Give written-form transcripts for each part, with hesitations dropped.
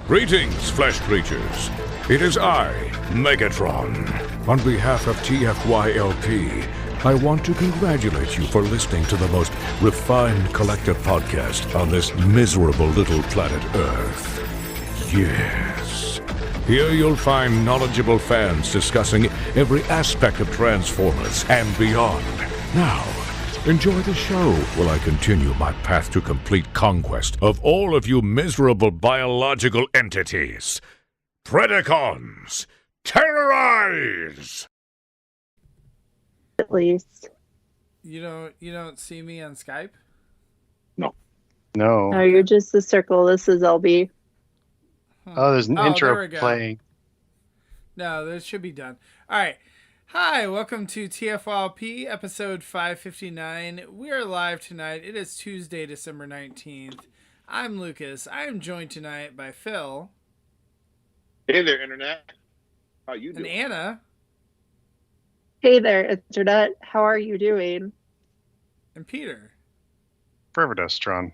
Greetings, flesh creatures. It is I, Megatron. On behalf of TFYLP, I want to congratulate you for listening to the most refined collective podcast on this miserable little planet Earth. Yes. Here you'll find knowledgeable fans discussing every aspect of Transformers and beyond. Now, enjoy the show while I continue my path to complete conquest of all of you miserable biological entities. Predacons, terrorize! At least. You don't see me on Skype? No. No, you're just the circle. This is LB. Oh, there's an intro playing. No, that should be done. All right. Hi, welcome to TFYLP, episode 559. We are live tonight. It is Tuesday, December 19th. I'm Lucas. I am joined tonight by Phil. Hey there, Internet. How you doing? And Anna. Hey there, Internet. How are you doing? And Peter. Pervidustron.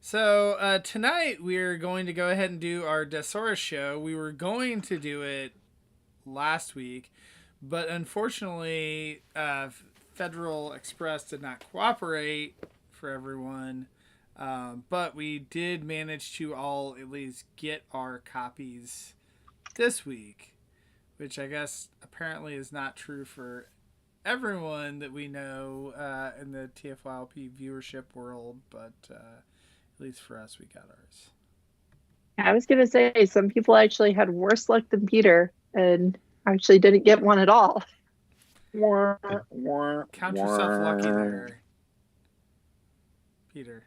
So, tonight we're going to go ahead and do our Deathsaurus show. We were going to do it last week, but unfortunately, Federal Express did not cooperate for everyone. But we did manage to all at least get our copies this week, which I guess apparently is not true for everyone that we know in the TFYLP viewership world, but at least for us, we got ours. I was going to say, some people actually had worse luck than Peter and actually didn't get one at all. Count yourself lucky there, Peter.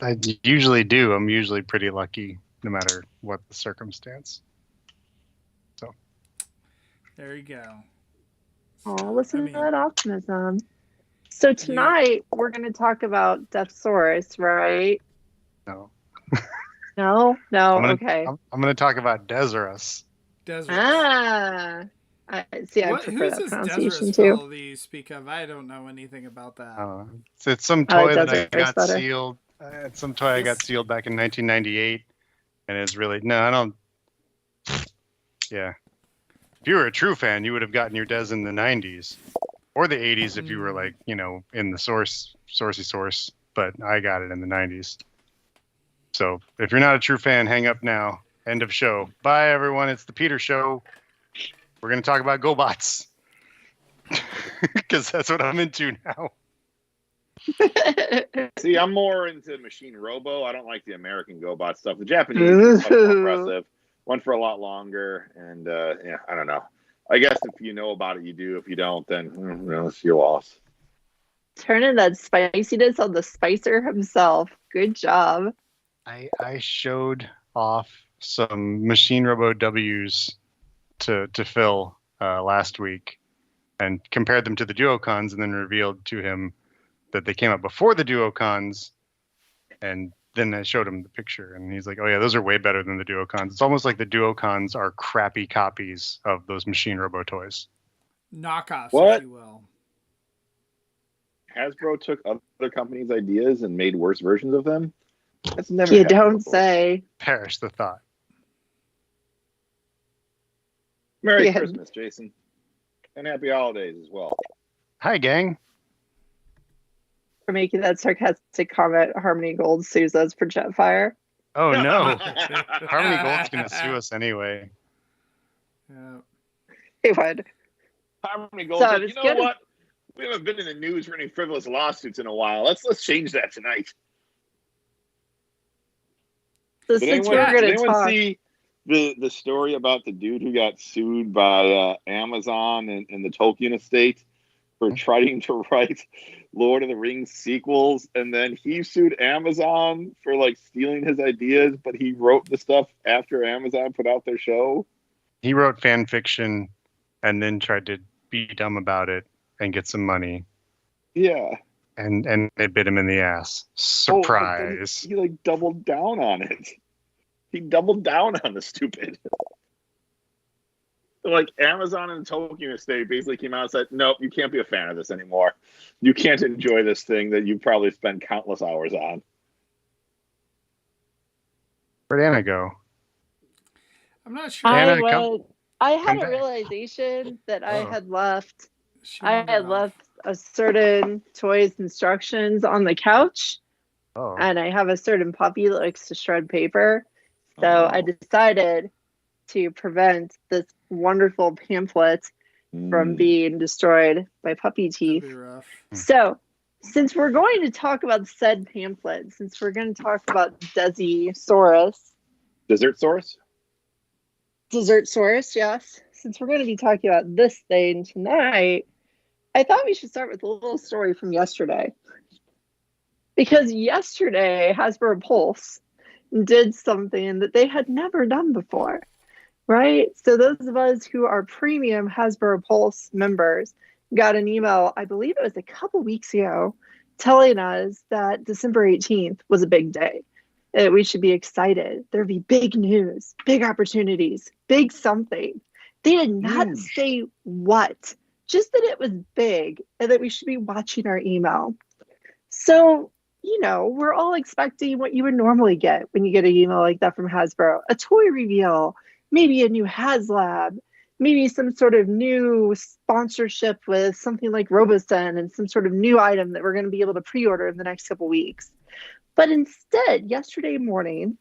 I usually do. I'm usually pretty lucky, no matter what the circumstance. So there you go. Oh, listen to that optimism. So tonight we're going to talk about Deathsaurus, right? No. No. Okay. I'm going to talk about Deathsaurus. Ah. I prefer that pronunciation too. That you speak of? I don't know anything about that. It's some toy that I got sealed. It's some toy I got sealed back in 1998, and it's really I don't. Yeah, if you were a true fan, you would have gotten your Des in the 90s or the 80s if you were like in the sourcey. But I got it in the 90s. So if you're not a true fan, hang up now. End of show. Bye everyone. It's the Peter Show. We're going to talk about GoBots. Because that's what I'm into now. See, I'm more into Machine Robo. I don't like the American GoBot stuff. The Japanese is much more impressive. Went for a lot longer. And, I don't know. I guess if you know about it, you do. If you don't, then it's your loss. Turning that spiciness on the Spicer himself. Good job. I showed off some Machine Robo W's to Phil last week and compared them to the Duocons and then revealed to him that they came out before the Duocons, and then I showed him the picture and he's like, oh yeah, those are way better than the Duocons. It's almost like the Duocons are crappy copies of those Machine Robo toys. Knockoffs, what? If you will. Hasbro took other companies' ideas and made worse versions of them? That's never You happened don't before. say. Perish the thought. Merry Christmas, Jason. And happy holidays as well. Hi, gang. For making that sarcastic comment, Harmony Gold sues us for Jetfire. Oh, no. Harmony Gold's going to sue us anyway. Yeah. He would. Harmony Gold So said, you know what? We haven't been in the news for any frivolous lawsuits in a while. Let's change that tonight. So since we're going to talk... see the story about the dude who got sued by Amazon and the Tolkien estate for trying to write Lord of the Rings sequels, and then he sued Amazon for stealing his ideas, but he wrote the stuff after Amazon put out their show? He wrote fan fiction and then tried to be dumb about it and get some money. Yeah. And it bit him in the ass. Surprise. He doubled down on it. He doubled down on the stupid. Amazon and the Tolkien estate basically came out and said, nope, you can't be a fan of this anymore. You can't enjoy this thing that you probably spent countless hours on. Where'd Anna go? I'm not sure. I had a back. realization that I Oh. had left. She I wandered had off. left a certain toy's instructions on the couch, Oh. and I have a certain puppy that likes to shred paper. So I decided to prevent this wonderful pamphlet from being destroyed by puppy teeth. That'd be rough. So, since we're going to talk about said pamphlet, since we're going to talk about Deathsaurus, Deathsaurus? Deathsaurus, yes. Since we're going to be talking about this thing tonight, I thought we should start with a little story from yesterday. Because yesterday, Hasbro Pulse did something that they had never done before, right? So those of us who are premium Hasbro Pulse members got an email, I believe it was a couple weeks ago, telling us that December 18th was a big day. That we should be excited. There'd be big news, big opportunities, big something. They did not say what, just that it was big and that we should be watching our email. So, you know, we're all expecting what you would normally get when you get an email like that from Hasbro. A toy reveal, maybe a new Haslab, maybe some sort of new sponsorship with something like Robosen and some sort of new item that we're going to be able to pre-order in the next couple weeks. But instead, yesterday morning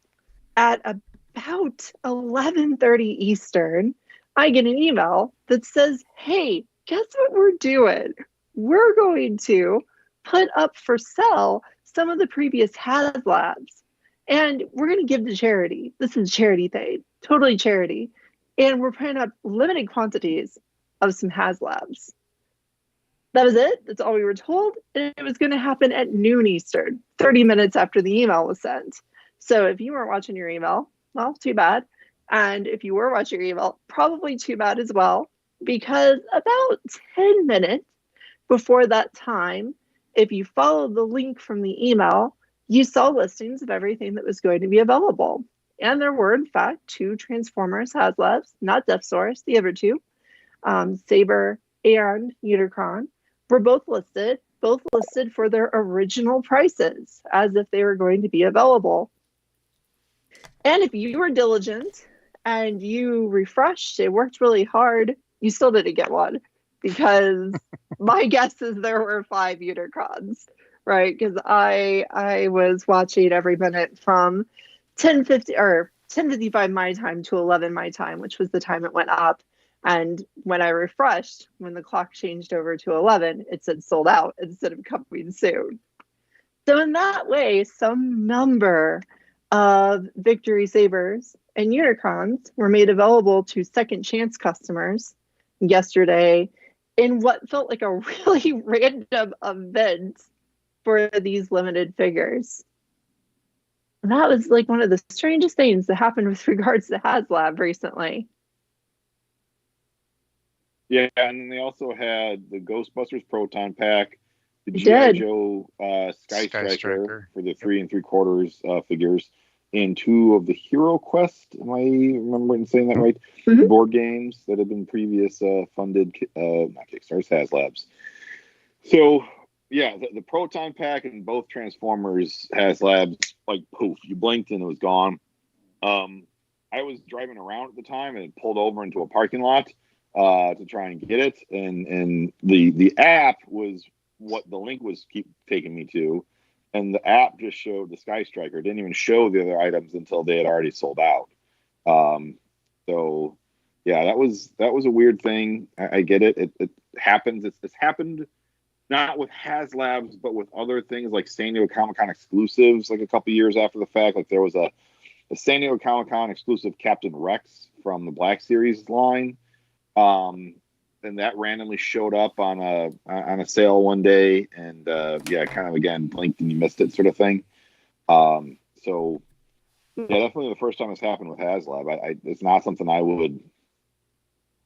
at about 11:30 Eastern, I get an email that says, hey, guess what we're doing? We're going to put up for sale some of the previous Haslabs, and we're going to give to charity. This is a charity thing, totally charity. And we're putting up limited quantities of some Haslabs. That was it. That's all we were told. And it was going to happen at noon Eastern, 30 minutes after the email was sent. So if you weren't watching your email, well, too bad. And if you were watching your email, probably too bad as well, because about 10 minutes before that time, if you followed the link from the email, you saw listings of everything that was going to be available. And there were, in fact, 2 Transformers Haslabs, not Deathsaurus, the other 2, Saber and Unicron, were both listed for their original prices, as if they were going to be available. And if you were diligent and you refreshed and worked really hard, you still didn't get one, because my guess is there were 5 Unicrons, right? Because I was watching every minute from 10:50 or 10:55 my time to 11 my time, which was the time it went up. And when I refreshed, when the clock changed over to 11, it said sold out instead of coming soon. So in that way, some number of Victory Sabers and Unicrons were made available to second chance customers yesterday in what felt like a really random event for these limited figures. And that was like one of the strangest things that happened with regards to Haslab recently. Yeah, and then they also had the Ghostbusters Proton Pack, the G.I. Joe Sky Striker for the 3 3/4 figures, and 2 of the Hero Quest. Am I remembering saying that right? Mm-hmm. Board games that have been previous funded, not Kickstarters, Haslabs. So, yeah, the Proton Pack and both Transformers Haslabs, like poof, you blinked and it was gone. I was driving around at the time and it pulled over into a parking lot to try and get it, and the app was what the link was keep taking me to, and the app just showed the Sky Striker. It didn't even show the other items until they had already sold out. So yeah, that was a weird thing. I get it. It happens. It's happened not with Haslabs, but with other things like San Diego Comicon exclusives, like a couple years after the fact. Like there was a San Diego Comicon exclusive Captain Rex from the Black Series line. And that randomly showed up on a sale one day, and yeah, kind of again blinked and you missed it, sort of thing. So yeah, definitely the first time this happened with Haslab. It's not something I would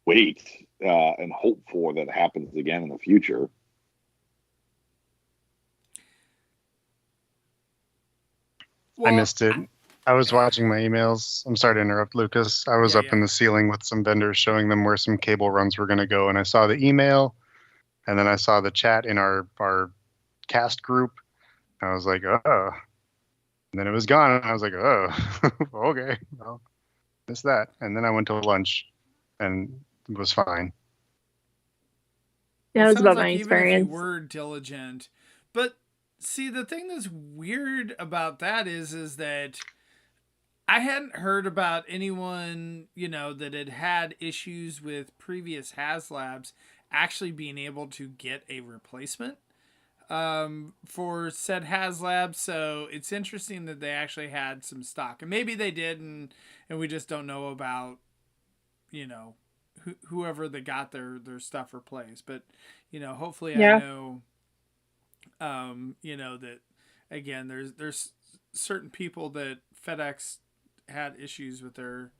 wait and hope for that happens again in the future. Well, I missed it. I was watching my emails. I'm sorry to interrupt, Lucas. I was up in the ceiling with some vendors showing them where some cable runs were going to go. And I saw the email, and then I saw the chat in our cast group. I was like, oh, And then it was gone, and I was like, oh, okay, well, missed that. And then I went to lunch, and it was fine. Yeah, it was about my even experience. if you were diligent, but see, the thing that's weird about that is that I hadn't heard about anyone, that had had issues with previous Haslabs actually being able to get a replacement for said Haslab. So it's interesting that they actually had some stock, and maybe they did, and we just don't know about, whoever that got their stuff replaced. But hopefully I know, that again, there's certain people that FedEx had issues with their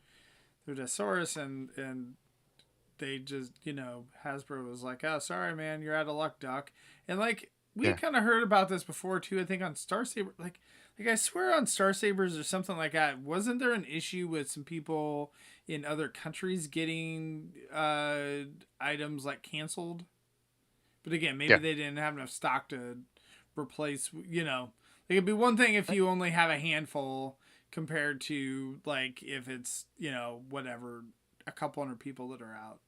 Deathsaurus, and they just, Hasbro was like, oh, sorry man, you're out of luck, duck. And like we kind of heard about this before too, I think on Star Saber, like I swear on Star Sabers or something like that, wasn't there an issue with some people in other countries getting items like canceled? But again, maybe they didn't have enough stock to replace, it'd be one thing if you only have a handful compared to like if it's, whatever, a couple hundred people that are out.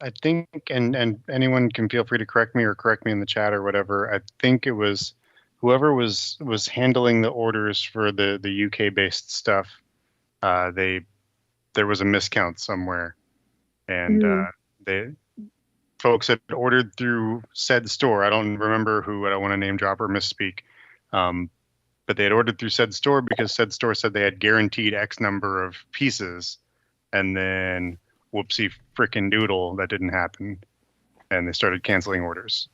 I think, and anyone can feel free to correct me in the chat or whatever. I think it was whoever was handling the orders for the UK based stuff. There was a miscount somewhere, and folks had ordered through said store. I don't remember who. I don't want to name drop or misspeak. But they had ordered through said store because said store said they had guaranteed X number of pieces, and then whoopsie frickin' doodle, that didn't happen, and they started canceling orders.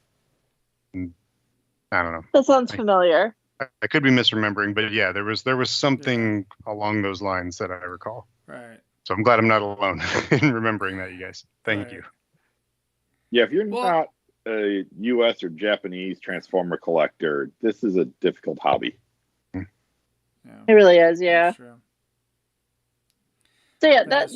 And I don't know. That sounds familiar. I could be misremembering, but yeah, there was something along those lines that I recall. Right. So I'm glad I'm not alone in remembering that, you guys. Thank you. Yeah, if you're not a U.S. or Japanese Transformer collector, this is a difficult hobby. Yeah. It really is, yeah. So yeah, that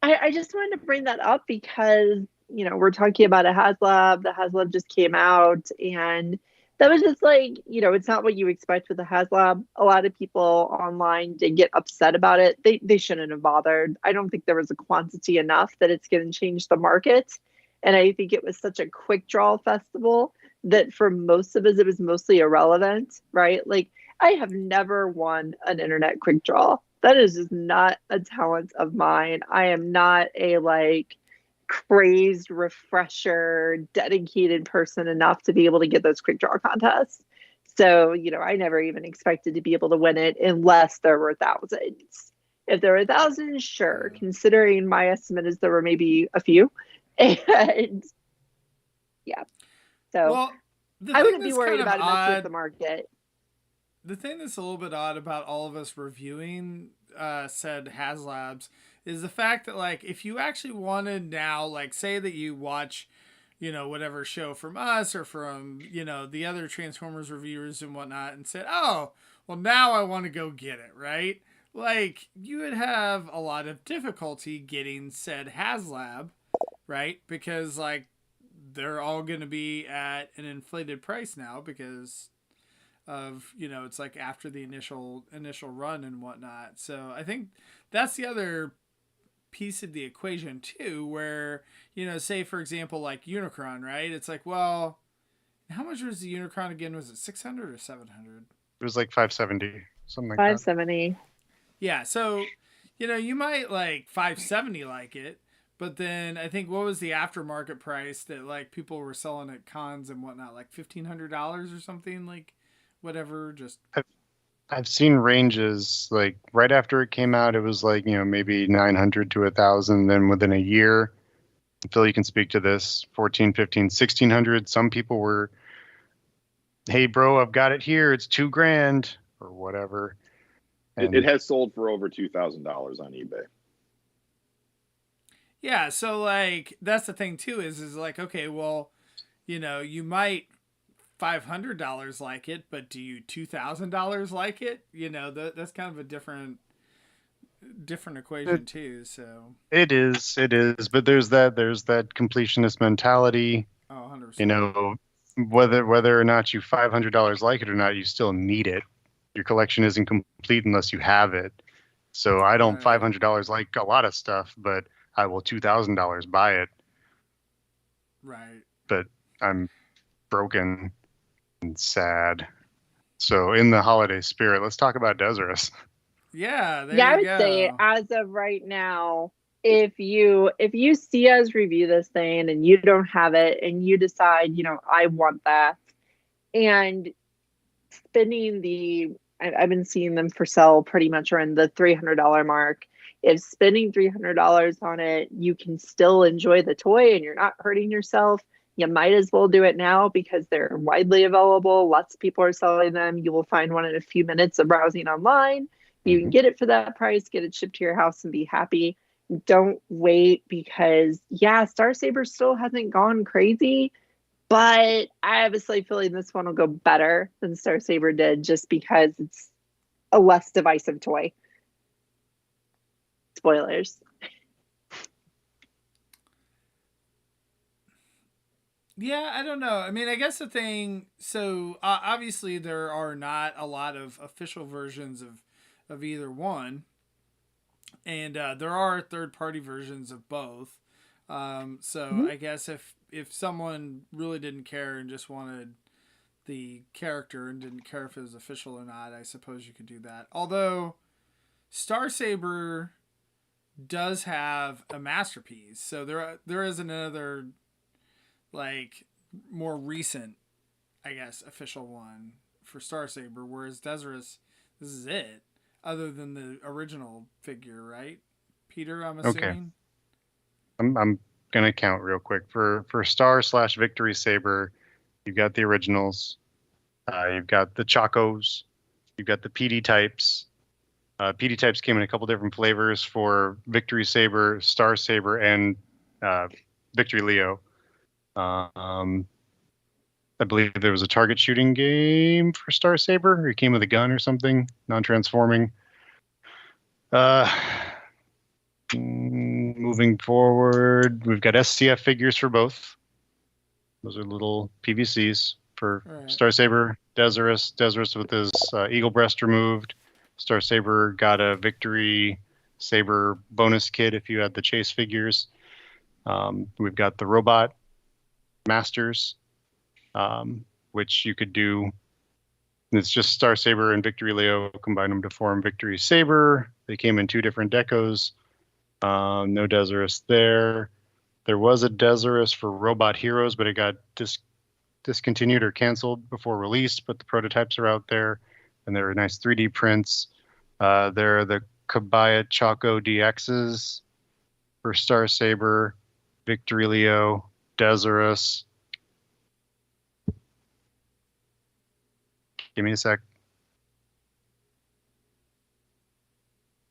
I just wanted to bring that up because, we're talking about a Haslab. The Haslab just came out, and that was just like, it's not what you expect with a Haslab. A lot of people online did get upset about it. They shouldn't have bothered. I don't think there was a quantity enough that it's going to change the market. And I think it was such a quick draw festival that for most of us, it was mostly irrelevant, right? Like, I have never won an internet quick draw. That is just not a talent of mine. I am not a crazed refresher, dedicated person enough to be able to get those quick draw contests. So, I never even expected to be able to win it unless there were thousands. If there were thousands, sure. Considering my estimate is there were maybe a few. And yeah. So I wouldn't be worried about it messing with the market. The thing that's a little bit odd about all of us reviewing said Haslabs is the fact that, if you actually wanted now, say that you watch, whatever show from us or from, the other Transformers reviewers and whatnot, and said, oh, well, now I want to go get it, right? You would have a lot of difficulty getting said Haslab, right? Because, they're all going to be at an inflated price now because of, it's after the initial run and whatnot. So I think that's the other piece of the equation too, where, say for example, Unicron, right? It's well, how much was the Unicron again? Was it 600 or 700? It was 570, something like 570. that. Yeah. So, you might 570 it, but then I think what was the aftermarket price that people were selling at cons and whatnot, $1,500 or something, whatever, just I've seen ranges right after it came out, it was maybe 900 to 1,000. Then within a year, Phil, you can speak to this, 14, 15, 1,600. Some people were, hey bro, I've got it here. It's $2,000 or whatever. And it has sold for over $2,000 on eBay. Yeah. So that's the thing too, is okay, well, you might $500 like it, but do you $2,000 like it? That's kind of a different equation too. So it is, but there's that completionist mentality. Oh, 100%. Whether or not you $500 like it or not, you still need it. your collection isn't complete unless you have it. So I don't $500 like a lot of stuff, but I will $2,000 buy it. Right. But I'm broken and sad. So in the holiday spirit, let's talk about Deathsaurus. Yeah, I would say as of right now, if you see us review this thing and you don't have it and you decide, I want that, and spending I've been seeing them for sale pretty much around the $300 mark. If spending $300 on it, you can still enjoy the toy and you're not hurting yourself, you might as well do it now because they're widely available. Lots of people are selling them. You will find one in a few minutes of browsing online. You can get it for that price, get it shipped to your house and be happy. Don't wait because, Star Saber still hasn't gone crazy, but I have a slight feeling this one will go better than Star Saber did just because it's a less divisive toy. Spoilers. Yeah, I don't know. I mean, I guess the thing, so obviously there are not a lot of official versions of either one. And there are third-party versions of both. I guess if someone really didn't care and just wanted the character and didn't care if it was official or not, I suppose you could do that. Although Star Saber does have a masterpiece, so there is another more recent, I guess, official one for Star Saber, whereas Deathsaurus, this is it, other than the original figure, right? Peter, I'm assuming. Okay. I'm gonna count real quick for Star/Victory Saber. You've got the originals. You've got the Chacos. You've got the PD types. PD types came in a couple different flavors for Victory Saber, Star Saber, and Victory Leo. I believe there was a target shooting game for Star Saber. It came with a gun or something, non-transforming. Moving forward, we've got SCF figures for both. Those are little PVCs for Star Saber, Deathsaurus with his eagle breast removed. Star Saber got a Victory Saber bonus kit if you had the chase figures. We've got the robot masters, which you could do. It's just Star Saber and Victory Leo, combine them to form Victory Saber. They came in two different decos. No Deathsaurus there. There was a Deathsaurus for Robot Heroes, but it got discontinued or canceled before release, but the prototypes are out there, and there are nice 3D prints. There are the Kabaya Choco DXs for Star Saber, Victory Leo, Deathsaurus. Give me a sec.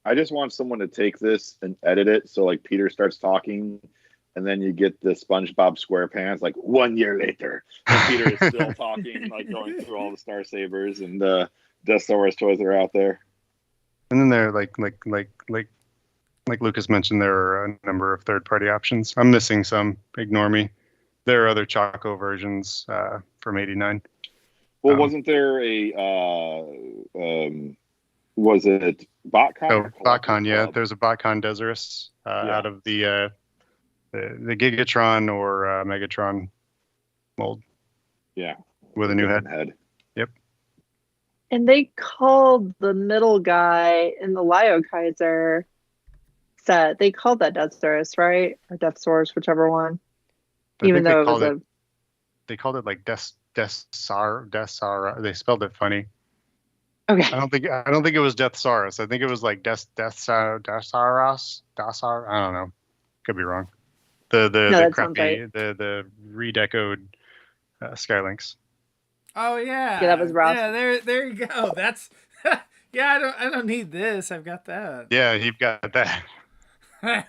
I just want someone to take this and edit it so like Peter starts talking and then you get the SpongeBob SquarePants 1 year later and Peter is still talking, going through all the Star Sabers and Deathsaurus toys that are out there. And then there like Lucas mentioned, there are a number of third-party options. I'm missing some. Ignore me. There are other Choco versions from '89. Well, wasn't there a was it BotCon? Oh, BotCon, yeah. There's a BotCon Deathsaurus out of the Gigatron or Megatron mold. Yeah. With a new head. Yep. And they called the middle guy in the Lio Kaiser set, they called that Deathsaurus, right? Or Deathsaurus, whichever one. Even though it was they called it Deathsaurus. They spelled it funny. Okay. I don't think it was Deathsaurus. I think it was Deathsaurus. I don't know. Could be wrong. The crappy right. the redecoed Skylinks. Oh yeah. Yeah, that was rough. Yeah, there you go. That's yeah. I don't need this. I've got that. Yeah, you've got that. Yeah,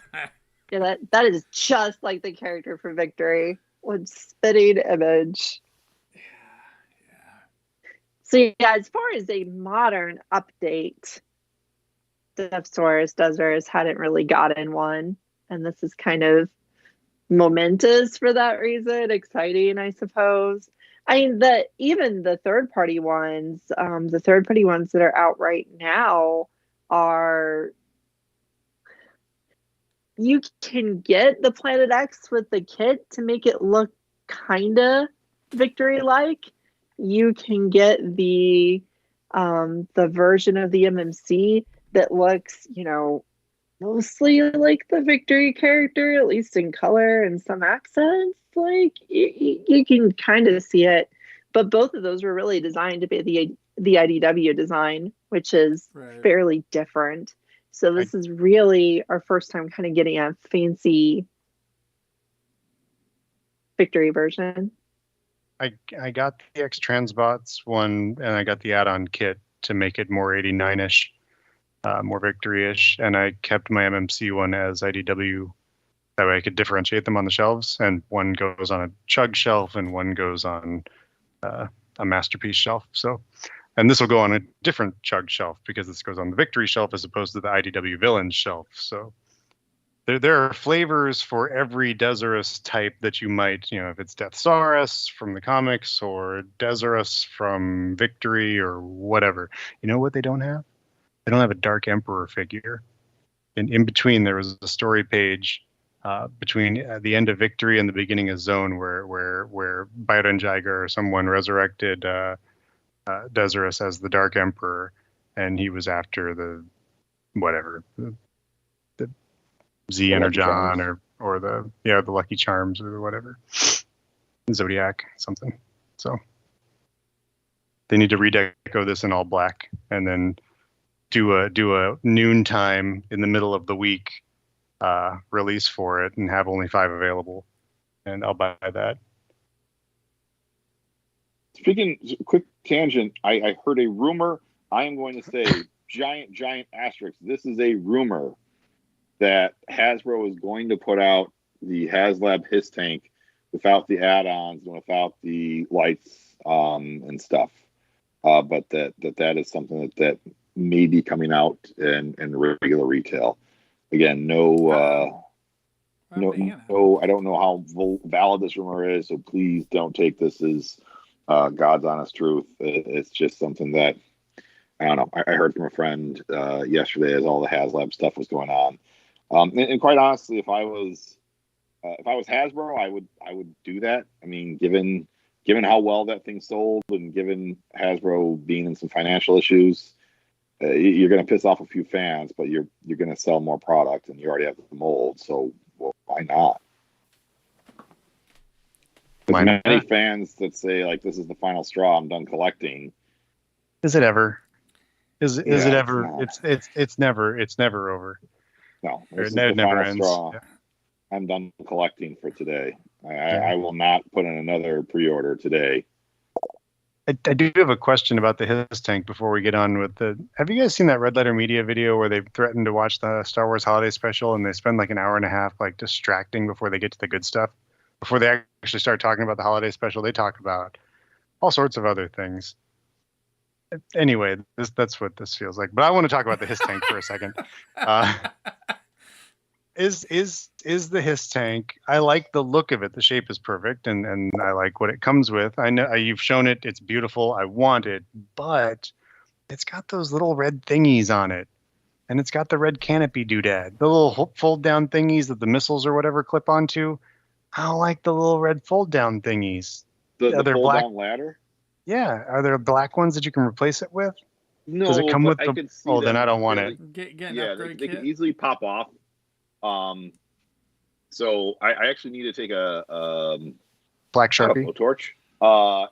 that is just like the character for Victory. One spitting image. So yeah, as far as a modern update, Deathsaurus hadn't really gotten one, and this is kind of momentous for that reason, exciting, I suppose. I mean, even the third party ones that are out right now are, you can get the Planet X with the kit to make it look kinda Victory like. You can get the version of the MMC that looks, mostly like the Victory character, at least in color and some accents. Like you can kind of see it, but both of those were really designed to be the IDW design, which is fairly different. So this is really our first time kind of getting a fancy Victory version. I got the X Transbots one, and I got the add-on kit to make it more 89-ish. More Victory-ish, and I kept my MMC one as IDW. That way I could differentiate them on the shelves, and one goes on a Chug shelf and one goes on a Masterpiece shelf. So, and this will go on a different Chug shelf because this goes on the Victory shelf as opposed to the IDW Villains shelf. So there are flavors for every Deathsaurus type that you might, if it's Deathsaurus from the comics or Deathsaurus from Victory or whatever. You know what they don't have? They don't have a Dark Emperor figure. And in between, there was a story page between the end of Victory and the beginning of Zone where Byron Jiger or someone resurrected Deathsaurus as the Dark Emperor, and he was after the Z Energon or the Lucky Charms or whatever. Zodiac something. So they need to redeco this in all black and then do a noontime in the middle of the week release for it and have only 5 available, and I'll buy that. Speaking, quick tangent, I heard a rumor. I am going to say giant asterisk. This is a rumor that Hasbro is going to put out the Haslab Hiss Tank without the add-ons and without the lights and stuff. But that is something that may be coming out in regular retail. Again, no, I don't know how valid this rumor is, so please don't take this as God's honest truth. It's just something that, I don't know. I heard from a friend yesterday as all the Haslab stuff was going on. And quite honestly, if I was Hasbro, I would do that. I mean, given how well that thing sold and given Hasbro being in some financial issues, you're going to piss off a few fans, but you're going to sell more product, and you already have the mold. So why not? There's many fans that say like, "This is the final straw. I'm done collecting." Is it ever? Is it ever? It's never over. No, this is the never ends. Straw. Yeah. I'm done collecting for today. I will not put in another pre-order today. I do have a question about the Hiss Tank before we get on with the. Have you guys seen that Red Letter Media video where they threatened to watch the Star Wars Holiday Special and they spend like an hour and a half like distracting before they get to the good stuff? Before they actually start talking about the Holiday Special, they talk about all sorts of other things. Anyway, that's what this feels like. But I want to talk about the Hiss Tank for a second. Is the Hiss Tank? I like the look of it. The shape is perfect, and I like what it comes with. I know you've shown it. It's beautiful. I want it, but it's got those little red thingies on it, and it's got the red canopy doodad, the little fold down thingies that the missiles or whatever clip onto. I don't like the little red fold down thingies. The fold down ladder. Yeah, are there black ones that you can replace it with? No, does it come with I could see oh, then I don't want it. They can easily pop off. So I actually need to take a black Sharpie, a torch, a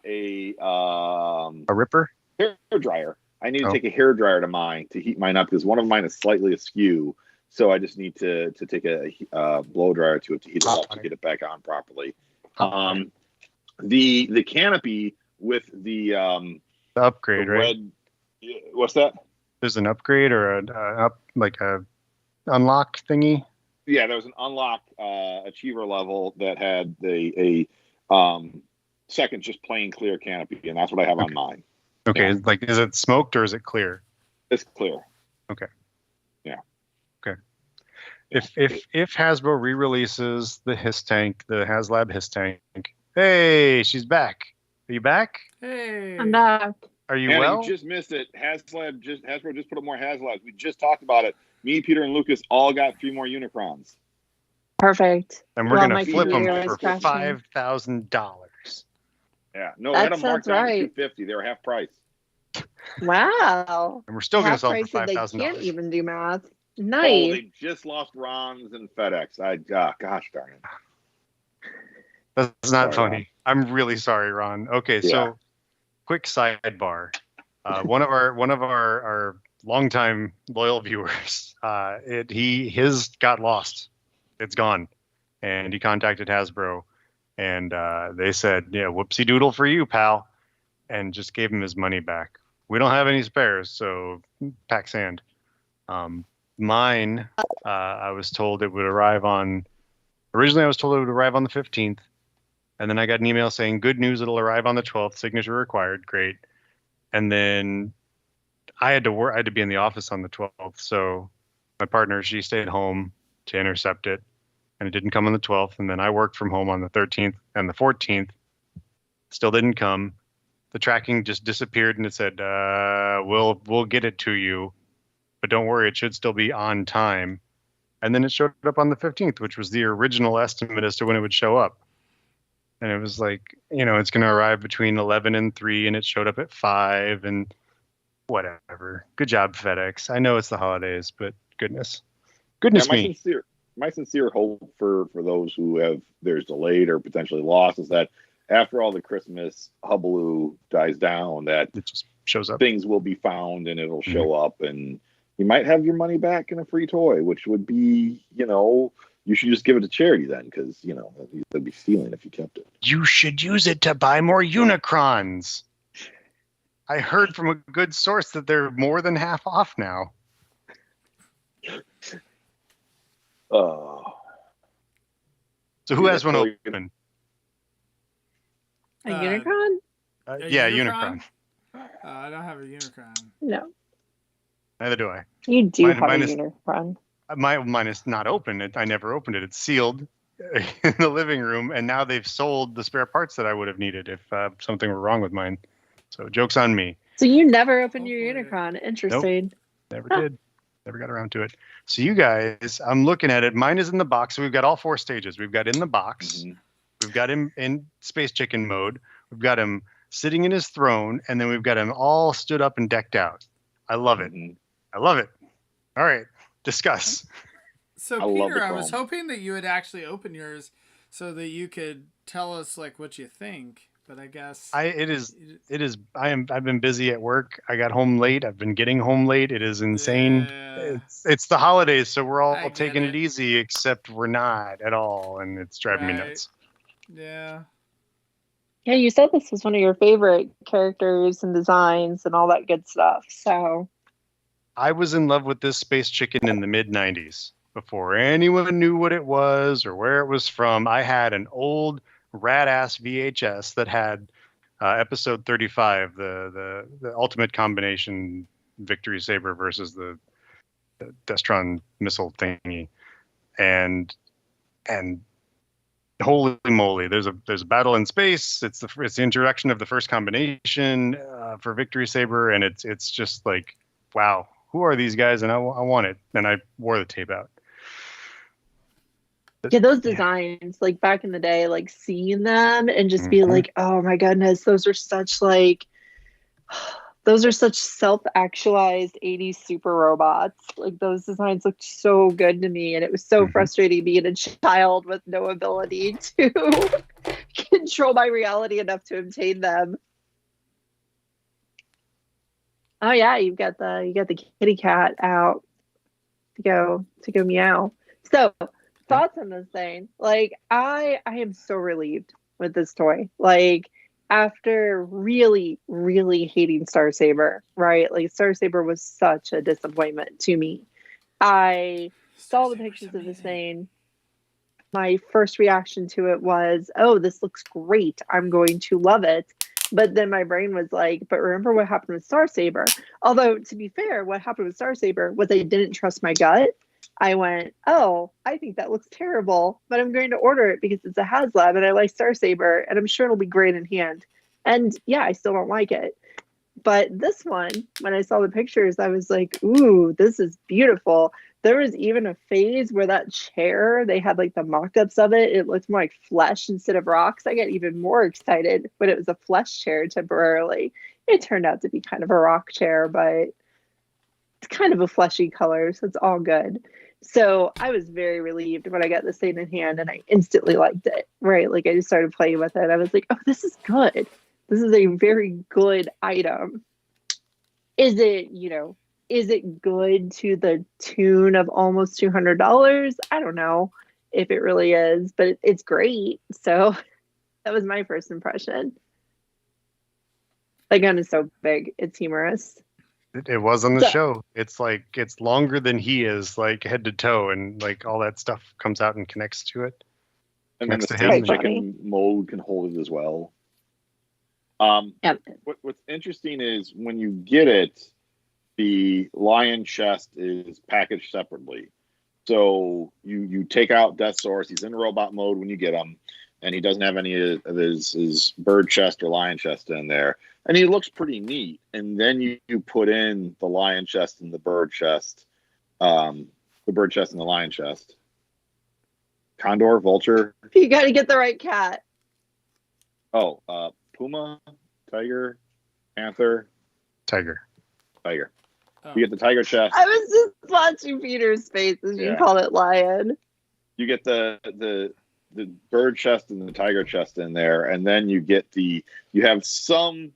ripper, hair dryer. I need to take a hair dryer to mine to heat mine up because one of mine is slightly askew. So I just need to take a blow dryer to it to heat it up to get it back on properly. The canopy with the upgrade, right? What's that? There's an upgrade or a unlock thingy. Yeah, there was an unlock achiever level that had a second just plain clear canopy, and that's what I have on mine. Okay, yeah. Is it smoked or is it clear? It's clear. Okay. Yeah. Okay. If Hasbro re-releases the Hiss Tank, the Haslab Hiss Tank, hey, she's back. Are you back? Hey. I'm back. Are you Anna, well? you just missed it. Hasbro just put up more Haslabs. We just talked about it. Me, Peter, and Lucas all got 3 more Unicrons. Perfect. And we're gonna my flip them computer was for crashing. $5,000. Yeah, no, That we had them marked sounds down right. to $250. They were half price. Wow. And we're still gonna Half sell them price for and they $5,000. can't even do math. Oh, Nice. they just lost Ron's and FedEx. Gosh darn it. That's not Sorry, funny. I'm really sorry, Ron. Okay, Yeah. so quick sidebar. One of our longtime loyal viewers, his got lost. It's gone, and he contacted Hasbro, and they said, "Yeah, whoopsie doodle for you, pal," and just gave him his money back. We don't have any spares, so pack sand. Mine, I was told it would arrive on. Originally, I was told it would arrive on the 15th. And then I got an email saying, good news, it'll arrive on the 12th, signature required. Great. And then I had to be in the office on the 12th. So my partner, she stayed home to intercept it, and it didn't come on the 12th. And then I worked from home on the 13th and the 14th. Still didn't come. The tracking just disappeared, and it said, we'll get it to you, but don't worry, it should still be on time. And then it showed up on the 15th, which was the original estimate as to when it would show up. And it was like, it's going to arrive between 11 and 3, and it showed up at 5, and whatever. Good job, FedEx. I know it's the holidays, but goodness me. My sincere hope for those who have theirs delayed or potentially lost is that after all the Christmas hullabaloo dies down, that It just shows up. things will be found and it'll show up, and you might have your money back in a free toy, which would be, you should just give it to charity then, because, they'd be stealing if you kept it. You should use it to buy more Unicrons. I heard from a good source that they're more than half off now. Oh. So who has one open? A Unicron? Yeah, Unicron. I don't have a Unicron. No. Neither do I. You do have a mine Unicron. Mine is not open. I never opened it. It's sealed in the living room, and now they've sold the spare parts that I would have needed if something were wrong with mine. So joke's on me. So you never opened your Unicron. Interesting. Never did. Never got around to it. So you guys, I'm looking at it. Mine is in the box. So we've got all 4 stages. We've got in the box. Mm-hmm. We've got him in Space Chicken mode. We've got him sitting in his throne, and then we've got him all stood up and decked out. I love it. Mm-hmm. I love it. All right. Discuss. So Peter, I was hoping that you would actually open yours so that you could tell us like what you think. But I guess I've been busy at work. I got home late. I've been getting home late. It is insane. Yeah. It's the holidays, so we're all taking it easy, except we're not at all, and it's driving me nuts. Yeah. Yeah, you said this was one of your favorite characters and designs and all that good stuff. So I was in love with this Space Chicken in the mid-90s. Before anyone knew what it was or where it was from, I had an old rad-ass VHS that had episode 35, the ultimate combination Victory Saber versus the Destron missile thingy. And holy moly, there's a battle in space. It's the introduction of the first combination for Victory Saber, and it's just like, wow, who are these guys? And I want it. And I wore the tape out. yeah, those designs, like back in the day, like seeing them and just be like, oh my goodness, those are such self-actualized 80s super robots. Like those designs looked so good to me, and it was so frustrating being a child with no ability to control my reality enough to obtain them. Oh yeah, you got the kitty cat out to go meow. So thoughts on this thing? Like I am so relieved with this toy. Like after really, really hating Star Saber, right? Like Star Saber was such a disappointment to me. I saw the pictures of this thing. My first reaction to it was, oh, this looks great. I'm going to love it. But then my brain was like, but remember what happened with Star Saber? Although, to be fair, what happened with Star Saber was I didn't trust my gut. I went, oh, I think that looks terrible, but I'm going to order it because it's a Haslab and I like Star Saber and I'm sure it'll be great in hand. And yeah, I still don't like it. But this one, when I saw the pictures, I was like, ooh, this is beautiful. There was even a phase where that chair, they had like the mock-ups of it. It looked more like flesh instead of rocks. I got even more excited when it was a flesh chair temporarily. It turned out to be kind of a rock chair, but it's kind of a fleshy color, so it's all good. So I was very relieved when I got this thing in hand, and I instantly liked it, right? Like I just started playing with it. I was like, oh, this is good. This is a very good item. Is it, is it good to the tune of almost $200? I don't know if it really is, but it's great. So that was my first impression. The gun is so big. It's humorous. It was on the show. It's like, it's longer than he is, like head to toe, and like all that stuff comes out and connects to it. And then the steam chicken mode can hold it as well. Yep. What's interesting is when you get it, the lion chest is packaged separately. So you take out Deathsaurus. He's in robot mode when you get him, and he doesn't have any of his bird chest or lion chest in there. And he looks pretty neat. And then you put in the lion chest and the bird chest, and the lion chest. Condor, vulture. You got to get the right cat. Oh, puma, tiger, panther, tiger. Oh. You get the tiger chest. I was just watching Peter's face as you call it lion. You get the bird chest and the tiger chest in there, and then you have some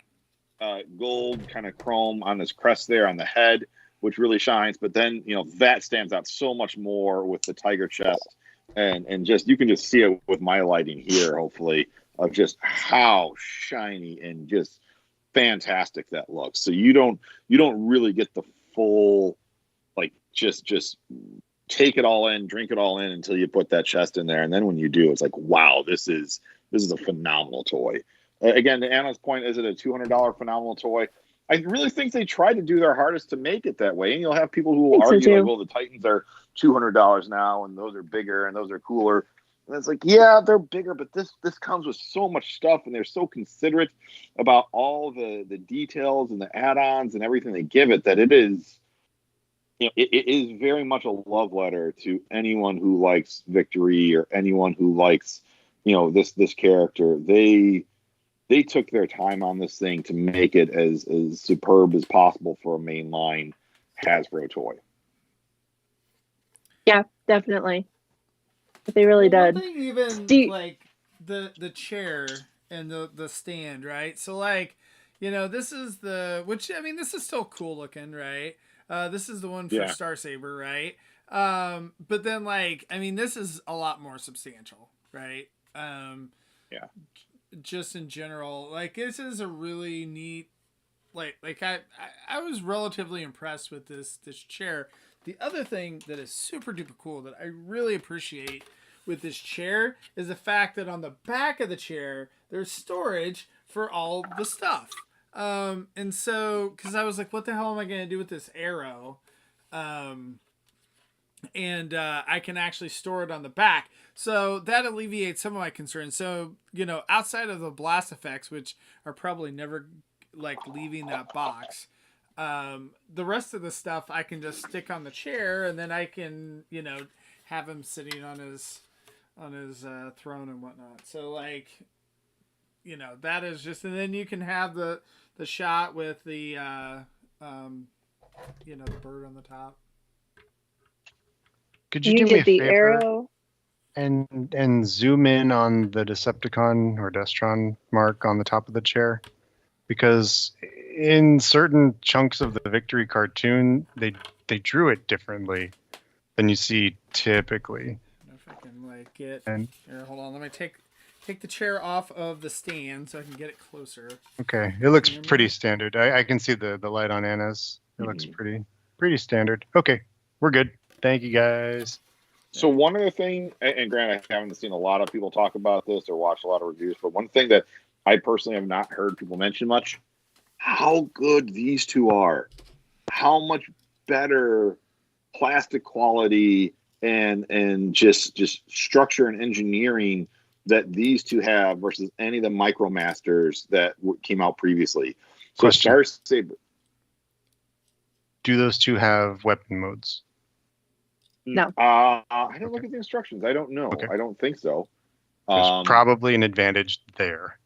gold kind of chrome on this crest there on the head, which really shines. But then that stands out so much more with the tiger chest, and just you can just see it with my lighting here, hopefully, of just how shiny and just fantastic that looks. So you don't really get the full, like, just take it all in, drink it all in until you put that chest in there, and then when you do, it's like, wow, this is a phenomenal toy. Again, to Anna's point, is it a $200 phenomenal toy? I really think they tried to do their hardest to make it that way, and you'll have people who will argue like, well, the Titans are $200 now, and those are bigger and those are cooler. And it's like, yeah, they're bigger, but this comes with so much stuff, and they're so considerate about all the details and the add-ons and everything they give it that it is, it is very much a love letter to anyone who likes Victory or anyone who likes, this character. They took their time on this thing to make it as superb as possible for a mainline Hasbro toy. Yeah, definitely. But they really did. One thing even like the chair and the stand, right? So like, this is this is still cool looking, right? This is the one for Star Saber, right? But then this is a lot more substantial, right? Just in general, like this is a really neat, I was relatively impressed with this chair. The other thing that is super duper cool that I really appreciate with this chair is the fact that on the back of the chair there's storage for all the stuff. And so, because I was like, what the hell am I going to do with this arrow? And I can actually store it on the back. So that alleviates some of my concerns. So, outside of the blast effects, which are probably never leaving that box, the rest of the stuff I can just stick on the chair, and then I can, have him sitting on his throne and whatnot. So that is just, and then you can have the shot with the the bird on the top. Could you do me a favor arrow and zoom in on the Decepticon or Destron mark on the top of the chair? Because in certain chunks of the Victory cartoon, they drew it differently than you see typically. I don't know if I can get. Here, hold on. Let me take the chair off of the stand so I can get it closer. Okay, it looks pretty standard. I can see the light on Anna's. It looks pretty standard. Okay, we're good. Thank you, guys. So one other thing, and granted, I haven't seen a lot of people talk about this or watch a lot of reviews, but one thing that I personally have not heard people mention much, how good these two are. How much better plastic quality and just structure and engineering that these two have versus any of the MicroMasters that came out previously. So Question. Star Saber. Do those two have weapon modes? No. I didn't look at the instructions. I don't know. Okay. I don't think so. There's probably an advantage there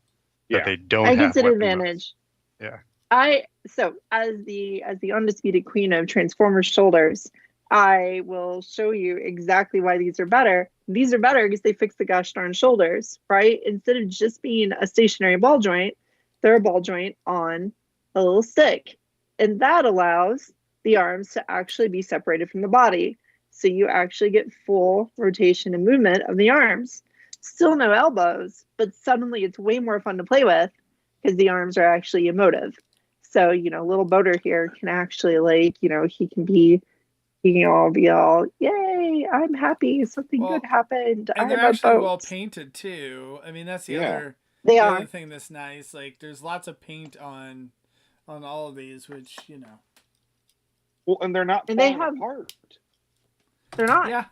that they don't I have consider weapon advantage. modes. Yeah. So as the undisputed queen of Transformers shoulders, I will show you exactly why these are better. These are better because they fix the gosh darn shoulders, right? Instead of just being a stationary ball joint, they're a ball joint on a little stick. And that allows the arms to actually be separated from the body. So you actually get full rotation and movement of the arms. Still no elbows, but suddenly it's way more fun to play with because the arms are actually emotive. So, little Boater here can actually he can be, be all, yay, I'm happy, something good happened. And they're actually well painted too. I mean, that's the other thing that's nice. Like, there's lots of paint on all of these, which, Well, and they're not falling apart. They're not. Yeah.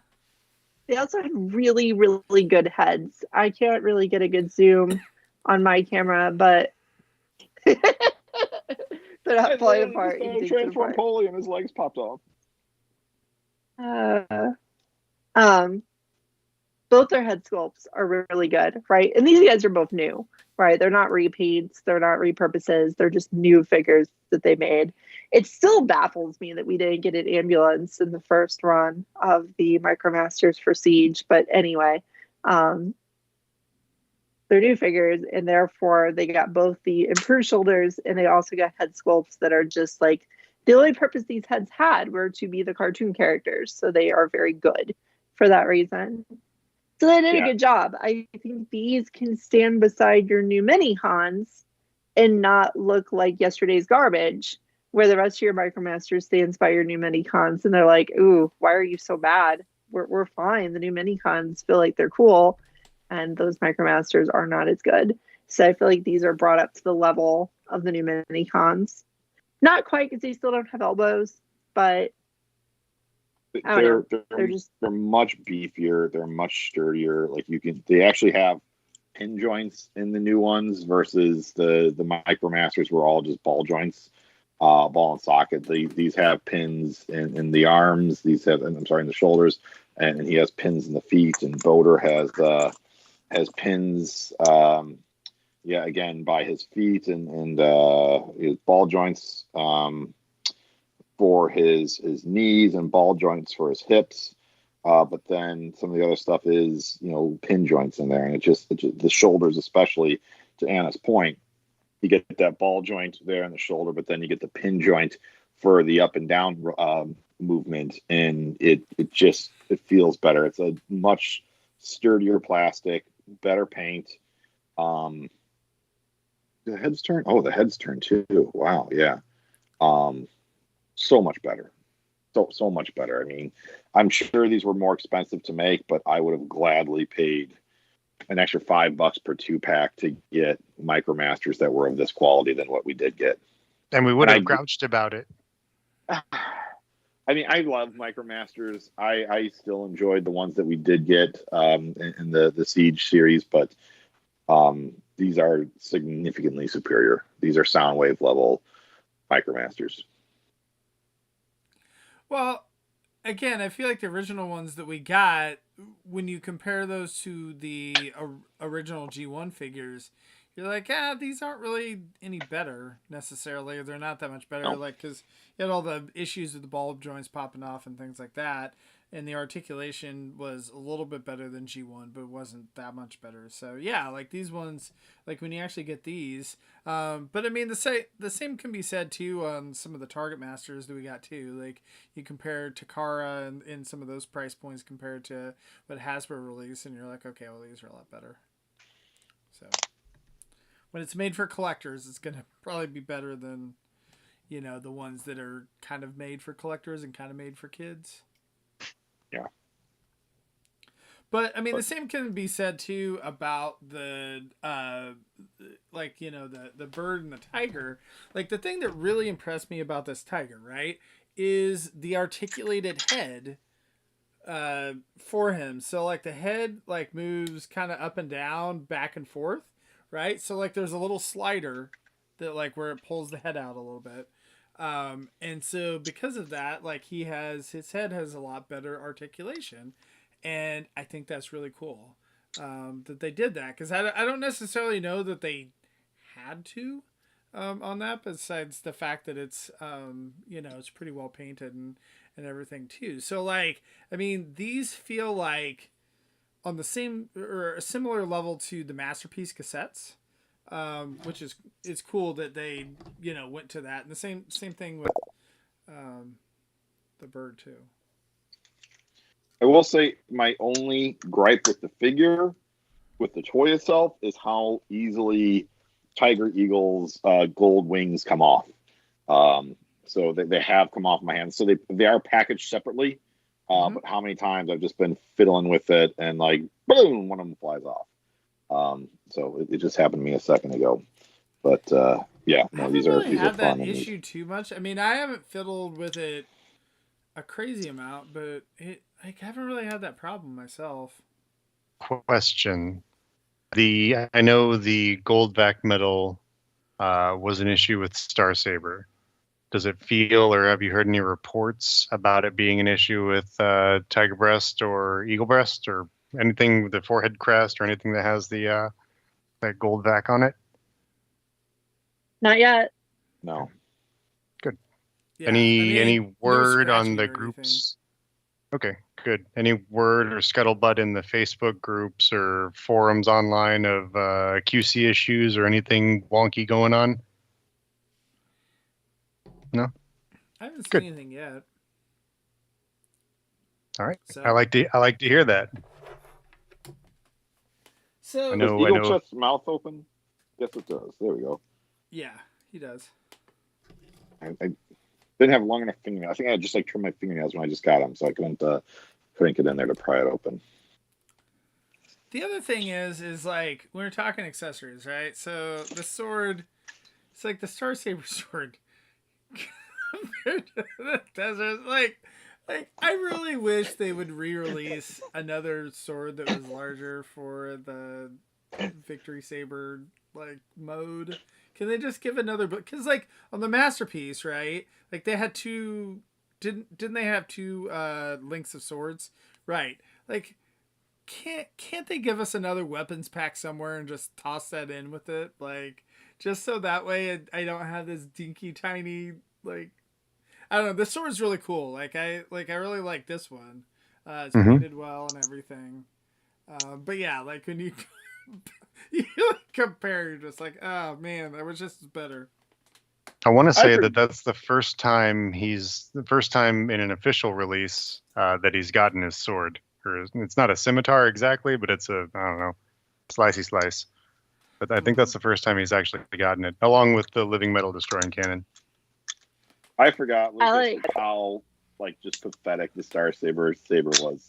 They also have really, really good heads. I can't really get a good zoom on my camera, but they're not falling apart. Transform Polly and his legs popped off. Both their head sculpts are really good, right? And these guys are both new, right? They're not repaints, they're not repurposes, they're just new figures that they made. It still baffles me that we didn't get an ambulance in the first run of the MicroMasters for Siege, but anyway, they're new figures, and therefore they got both the improved shoulders and they also got head sculpts that are just like the only purpose these heads had were to be the cartoon characters, so they are very good for that reason. So they did a good job. I think these can stand beside your new mini Hans and not look like yesterday's garbage, where the rest of your MicroMasters stands by your new mini Hans and they're like, ooh, why are you so bad? We're fine. The new mini Hans feel like they're cool, and those MicroMasters are not as good. So I feel like these are brought up to the level of the new mini Hans. Not quite, because they still don't have elbows, but they're much beefier. They're much sturdier. Like they actually have pin joints in the new ones versus the MicroMasters were all just ball joints, ball and socket. These have pins in the arms. These have, in the shoulders, and he has pins in the feet. And Boater has pins. Again, by his feet and his ball joints for his knees and ball joints for his hips. But then some of the other stuff is, pin joints in there. And it just the shoulders, especially to Anna's point, you get that ball joint there in the shoulder, but then you get the pin joint for the up and down movement. And it feels better. It's a much sturdier plastic, better paint. The heads turn. Oh, the heads turn too. Wow. Yeah. So much better. So much better. I mean, I'm sure these were more expensive to make, but I would have gladly paid an extra $5 per 2-pack to get MicroMasters that were of this quality than what we did get. And we would have grouched about it. I mean, I love MicroMasters. I still enjoyed the ones that we did get in the Siege series, but these are significantly superior. These are Soundwave level MicroMasters. Well, again, I feel like the original ones that we got, when you compare those to the original G1 figures, you're like, these aren't really any better necessarily. They're not that much better, because you had all the issues with the ball joints popping off and things like that. And the articulation was a little bit better than G1, but it wasn't that much better. So yeah, like these ones, like when you actually get these, but I mean, the same can be said too on some of the Target Masters that we got too. Like you compare Takara and some of those price points compared to what Hasbro released, and you're like, okay, well these are a lot better. So when it's made for collectors, it's gonna probably be better than, the ones that are kind of made for collectors and kind of made for kids. Yeah. But I mean, the same can be said too about the the bird and the tiger. Like the thing that really impressed me about this tiger, right, is the articulated head for him. So like the head like moves kind of up and down, back and forth, right? So like there's a little slider that like where it pulls the head out a little bit. And so because of that, like his head has a lot better articulation, and I think that's really cool that they did that, because I don't necessarily know that they had to on that, besides the fact that it's it's pretty well painted and everything too. So like, I mean, these feel like on the same or a similar level to the Masterpiece cassettes, which is it's cool that they went to that. And the same thing with the bird too. I will say my only gripe with the figure, with the toy itself, is how easily Tiger Eagle's gold wings come off. So they have come off my hands. So they are packaged separately. But how many times I've just been fiddling with it and like, boom, one of them flies off. So it just happened to me a second ago. But yeah, no, these are have that fun. issue too much. I mean, I haven't fiddled with it a crazy amount, but I haven't really had that problem myself. Question. I know the gold back metal was an issue with Star Saber. Does it feel, or have you heard any reports about it being an issue with Tiger Breast or Eagle Breast or anything with the forehead crest or anything that has the that gold back on it? Not yet. No. Good. Yeah, any word no on the groups? Okay, good. Any word or scuttlebutt in the Facebook groups or forums online of QC issues or anything wonky going on? No? I haven't seen anything yet. All right. So, I like to hear that. So does Eagle Chest's mouth open? Yes, it does. There we go. Yeah, he does. I didn't have long enough fingernails. I think I just like trimmed my fingernails when I just got them, so I couldn't get in there to pry it open. The other thing is like, we're talking accessories, right? So the sword, it's like the Star Saber sword compared to the Desert. Like I really wish they would re-release another sword that was larger for the Victory Saber like mode. Can they just give another? Because like on the Masterpiece, right? Like they had two. Didn't they have two links of swords? Right. Like can't they give us another weapons pack somewhere and just toss that in with it? Like just so that way I don't have this dinky tiny like. I don't know. This sword's really cool. I really like this one. It's painted well and everything. But yeah, like when you compare, you're just like, oh man, that was just better. I want to say that's the first time in an official release that he's gotten his sword. Or it's not a scimitar exactly, but it's I don't know, slicey slice. But I think that's the first time he's actually gotten it, along with the living metal destroying cannon. I forgot how just pathetic the Star Saber was.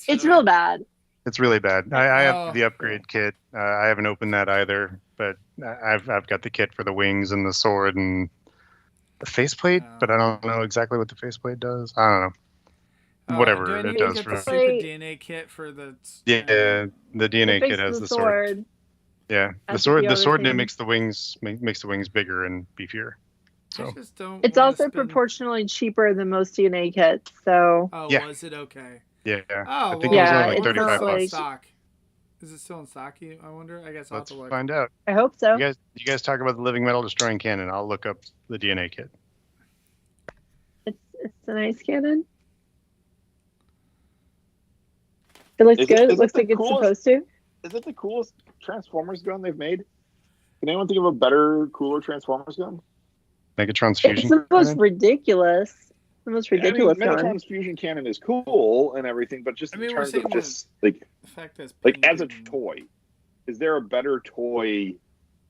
It's real bad. It's really bad. I have the upgrade kit. I haven't opened that either, but I've got the kit for the wings and the sword and the faceplate, but I don't know exactly what the faceplate does. I don't know. Whatever it does. For the super DNA kit for the the DNA kit has the sword. Yeah, the sword makes the wings bigger and beefier. So it's also proportionally cheaper than most DNA kits. So was it okay? Yeah. Oh, I think it was only like $35. Stock. Is it still in stock? I wonder. I guess I'll have to look. Find out. I hope so. You guys talk about the living metal destroying cannon. I'll look up the DNA kit. It's a nice cannon. It looks good. It looks like it's supposed to. Is it the coolest Transformers gun they've made? Can anyone think of a better, cooler Transformers gun? Megatron's fusion. It's the most ridiculous. The most ridiculous gun. Megatron's fusion cannon is cool and everything, but just in terms of just like as a toy, is there a better toy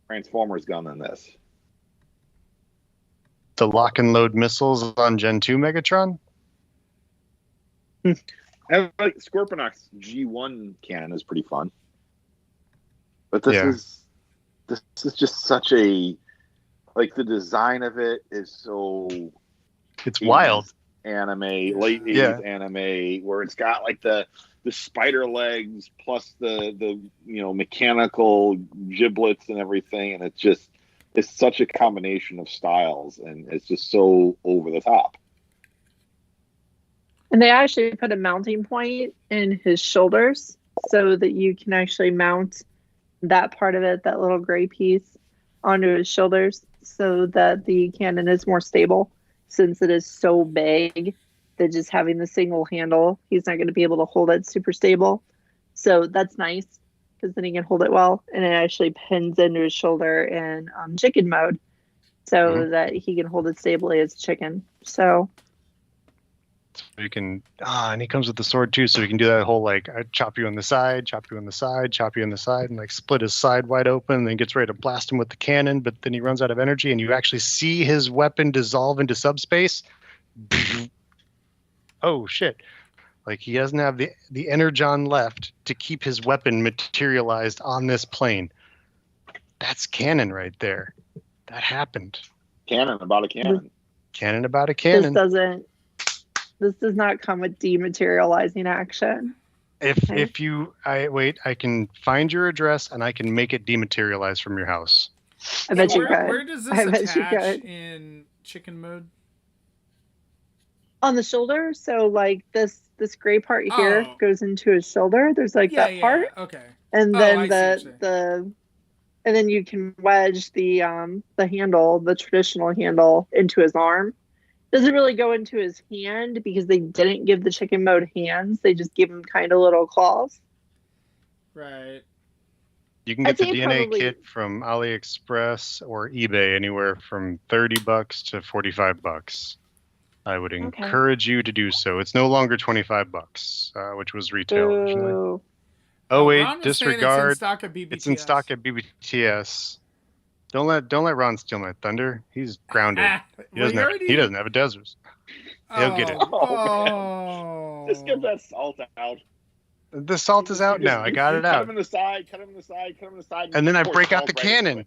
Transformers gun than this? The lock and load missiles on Gen 2 Megatron? And like Scorponok's G1 cannon is pretty fun. But this is just such a the design of it is so it's wild anime, late 80s anime, where it's got like the spider legs plus the mechanical giblets and everything, and it's such a combination of styles, and it's just so over the top. And they actually put a mounting point in his shoulders so that you can actually mount that part of it, that little gray piece, onto his shoulders so that the cannon is more stable, since it is so big that just having the single handle, he's not going to be able to hold it super stable. So that's nice, because then he can hold it well, and it actually pins into his shoulder in chicken mode so that he can hold it stably as a chicken. So you can, and he comes with the sword too, so he can do that whole like I chop you on the side, chop you on the side, chop you on the side, and like split his side wide open, and then gets ready to blast him with the cannon, but then he runs out of energy, and you actually see his weapon dissolve into subspace. Oh shit. Like he doesn't have the energon left to keep his weapon materialized on this plane. That's canon right there. That happened. Canon about a cannon. Canon about a cannon. This does not come with dematerializing action. I can find your address and I can make it dematerialize from your house. I bet you could. Where does this attach in chicken mode? On the shoulder. So like this gray part here goes into his shoulder. There's like that part. Okay. And then and then you can wedge the handle, the traditional handle, into his arm. Doesn't really go into his hand because they didn't give the chicken mode hands. They just give him kind of little claws. Right. You can get the DNA kit from AliExpress or eBay anywhere from $30 to $45. I would encourage you to do so. It's no longer $25, which was retail originally. Oh wait, disregard. It's in stock at BBTS. Don't let Ron steal my thunder. He's grounded. He doesn't have a desert. He'll get it. Just get that salt out. The salt is out now. I got it out. Cut him in the side. Cut him in the side. And then I break out the cannon.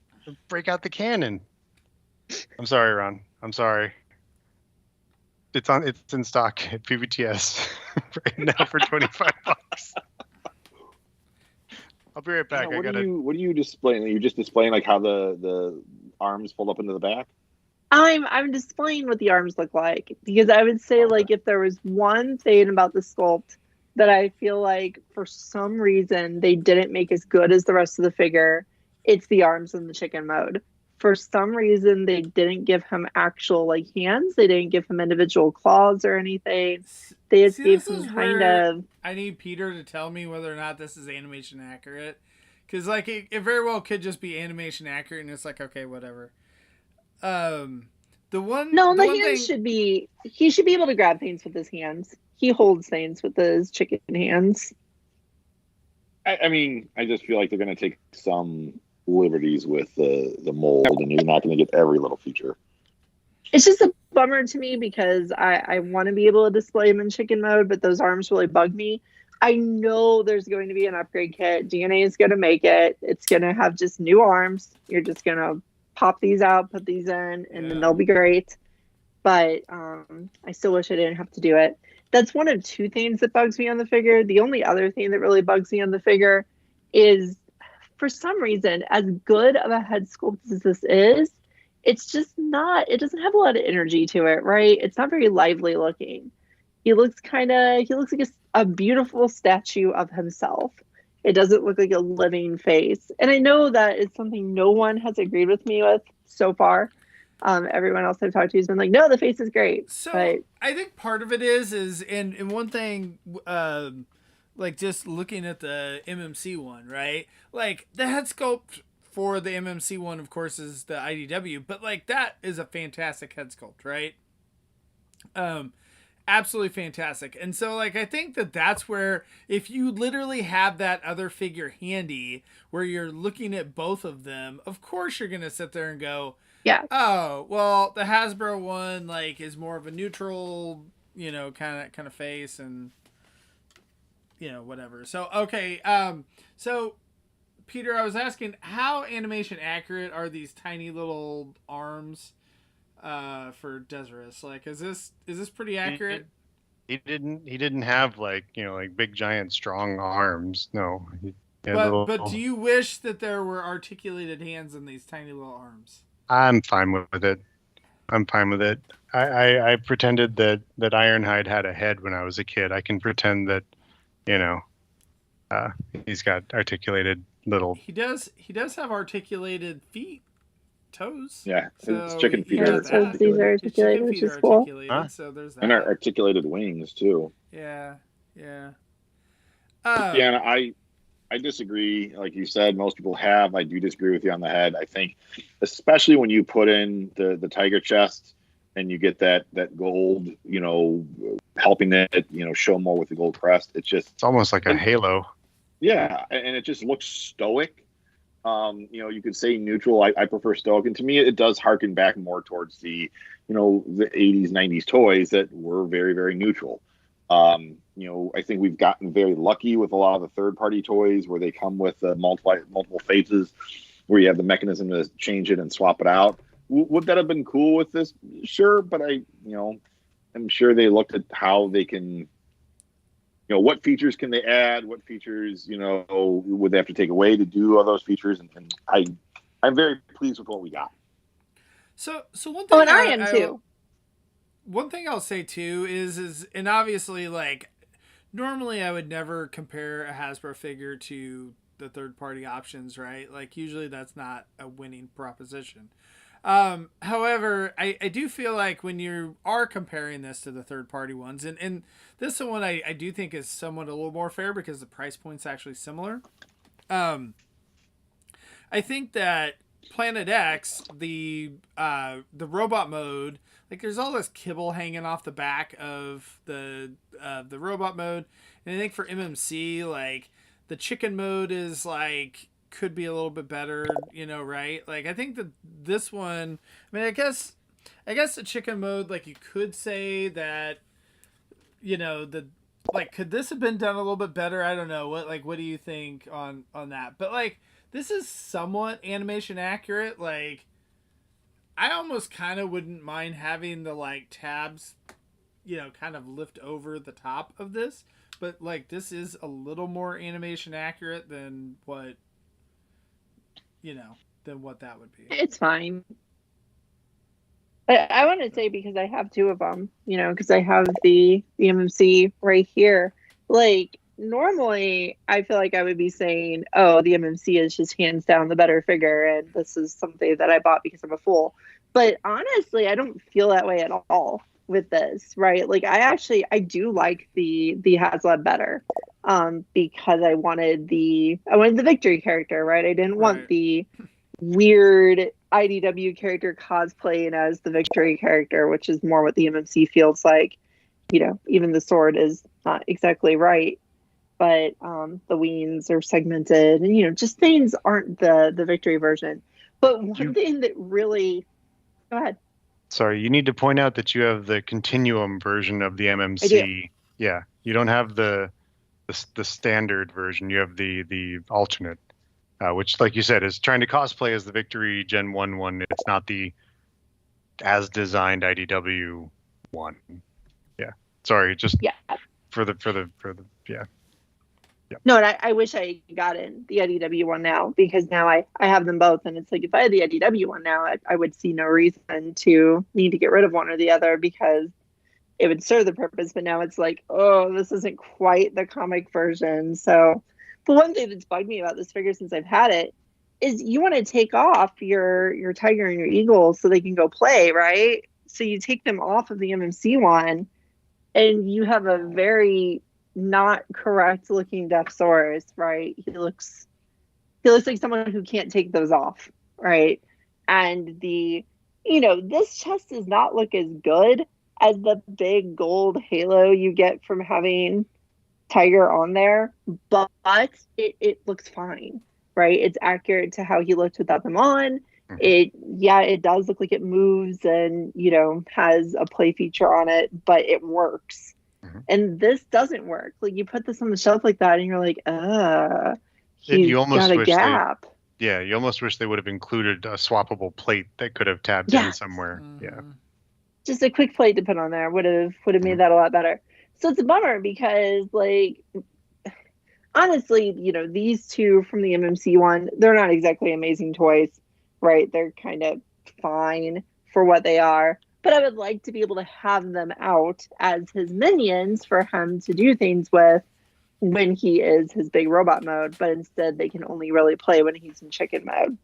Break out the cannon. I'm sorry, Ron. I'm sorry. It's in stock at BBTS right now for $25. I'll be right back. What are you displaying? Are you just displaying like how the arms fold up into the back? I'm displaying what the arms look like, because I would say like if there was one thing about the sculpt that I feel like for some reason they didn't make as good as the rest of the figure, it's the arms in the chicken mode. For some reason they didn't give him actual like hands. They didn't give him individual claws or anything. They just gave him kind of. I need Peter to tell me whether or not this is animation accurate, because like it very well could just be animation accurate, and it's like okay, whatever. The hands should be. He should be able to grab things with his hands. He holds things with his chicken hands. I mean, I just feel like they're going to take some liberties with the mold, and you're not going to get every little feature. It's just a bummer to me because I want to be able to display him in chicken mode, but those arms really bug me. I know there's going to be an upgrade kit. DNA is going to make it. It's going to have just new arms. You're just going to pop these out, put these in, and then they'll be great. But I still wish I didn't have to do it. That's one of two things that bugs me on the figure. The only other thing that really bugs me on the figure is, for some reason, as good of a head sculpt as this is, it's just not, it doesn't have a lot of energy to it, right? It's not very lively looking. He looks like a beautiful statue of himself. It doesn't look like a living face. And I know that it's something no one has agreed with me with so far. Everyone else I've talked to has been like, no, the face is great. So I think part of it is and one thing, like just looking at the MMC one, right? Like the head sculpt for the MMC one, of course, is the IDW, but like that is a fantastic head sculpt, right? Absolutely fantastic. And so like I think that's where, if you literally have that other figure handy where you're looking at both of them, of course you're gonna sit there and go, yeah, oh well, the Hasbro one like is more of a neutral, kind of face, and whatever. So okay, so Peter, I was asking, how animation accurate are these tiny little arms for Deathsaurus. Like, is this pretty accurate? He didn't have like big giant strong arms. No. But do you wish that there were articulated hands in these tiny little arms? I'm fine with it. I pretended that Ironhide had a head when I was a kid. I can pretend that, he's got articulated little. He does have articulated feet, toes. Yeah, so it's chicken feet. These are articulated, which is cool. Huh? So there's that. And articulated wings too. Yeah. Yeah, and I disagree. Like you said, most people have. I do disagree with you on the head. I think, especially when you put in the tiger chest and you get that gold, helping it, show more with the gold crest. It's almost like a halo. Yeah, and it just looks stoic. You could say neutral. I prefer stoic, and to me, it does harken back more towards the 80s, 90s toys that were very, very neutral. I think we've gotten very lucky with a lot of the third-party toys where they come with multiple phases, where you have the mechanism to change it and swap it out. Would that have been cool with this? Sure, but I'm sure they looked at how they can, what features can they add, what features, would they have to take away to do all those features, and I'm very pleased with what we got. So one thing. Oh, and I am too. One thing I'll say too is, and obviously, like, normally I would never compare a Hasbro figure to the third-party options, right? Like, usually that's not a winning proposition. However, I do feel like when you are comparing this to the third-party ones, and this one I do think is somewhat a little more fair because the price point's actually similar. I think that Planet X, the robot mode, like, there's all this kibble hanging off the back of the robot mode, and I think for MMC, like, the chicken mode is like could be a little bit better, right? Like, I think that this one, I mean, I guess the chicken mode, like, you could say that, could this have been done a little bit better? I don't know. What do you think on that? But, like, this is somewhat animation accurate. Like, I almost kind of wouldn't mind having the, like, tabs, kind of lift over the top of this. But, like, this is a little more animation accurate than what, than what that would be. It's fine. I want to say, because I have two of them, because I have the MMC right here. Like, normally I feel like I would be saying, oh, the MMC is just hands down the better figure, and this is something that I bought because I'm a fool. But honestly, I don't feel that way at all with this, right? Like, I do like the Haslab better, because I wanted the Victory character, right? I didn't want the weird IDW character cosplaying as the Victory character, which is more what the MMC feels like. Even the sword is not exactly right, but the wings are segmented, and just things aren't the Victory version. But one thing that really, go ahead. Sorry, you need to point out that you have the Continuum version of the MMC. I do. Yeah, you don't have the standard version. You have the alternate, which, like you said, is trying to cosplay as the Victory Gen 1 one. It's not the as designed IDW one. Yeah, sorry, just for the yeah. Yeah. No, and I wish I got in the IDW one now, because now I have them both, and it's like, if I had the IDW one now, I would see no reason to need to get rid of one or the other, because it would serve the purpose. But now it's like, oh, this isn't quite the comic version. So, but one thing that's bugged me about this figure since I've had it is you want to take off your tiger and your eagle so they can go play, right? So you take them off of the MMC one, and you have a very not correct looking Deathsaurus, right? He looks like someone who can't take those off, right? And this chest does not look as good as the big gold halo you get from having Tiger on there, but it looks fine, right? It's accurate to how he looked without them on. It does look like it moves and has a play feature on it, but it works. And this doesn't work. Like, you put this on the shelf like that, and you're like, you almost got a gap. Yeah, you almost wish they would have included a swappable plate that could have tabbed in somewhere. Yeah. Just a quick plate to put on there would have made that a lot better. So it's a bummer because, like, honestly, these two from the MMC one, they're not exactly amazing toys, right? They're kind of fine for what they are. But I would like to be able to have them out as his minions for him to do things with when he is his big robot mode. But instead, they can only really play when he's in chicken mode.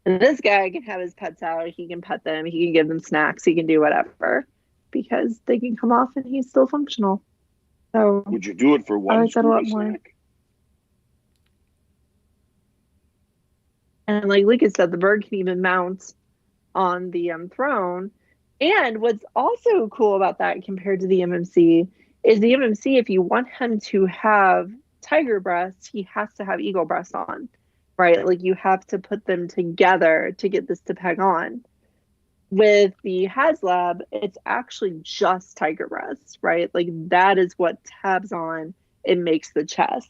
And this guy can have his pets out. He can pet them. He can give them snacks. He can do whatever because they can come off and he's still functional. So would you do it for one screwy snack? And like Lucas said, the bird can even mount on the throne. And what's also cool about that compared to the MMC is the MMC, if you want him to have tiger breasts, he has to have eagle breasts on, right? Like you have to put them together to get this to peg on. With the Haslab, it's actually just tiger breasts, right? Like that is what tabs on and makes the chest.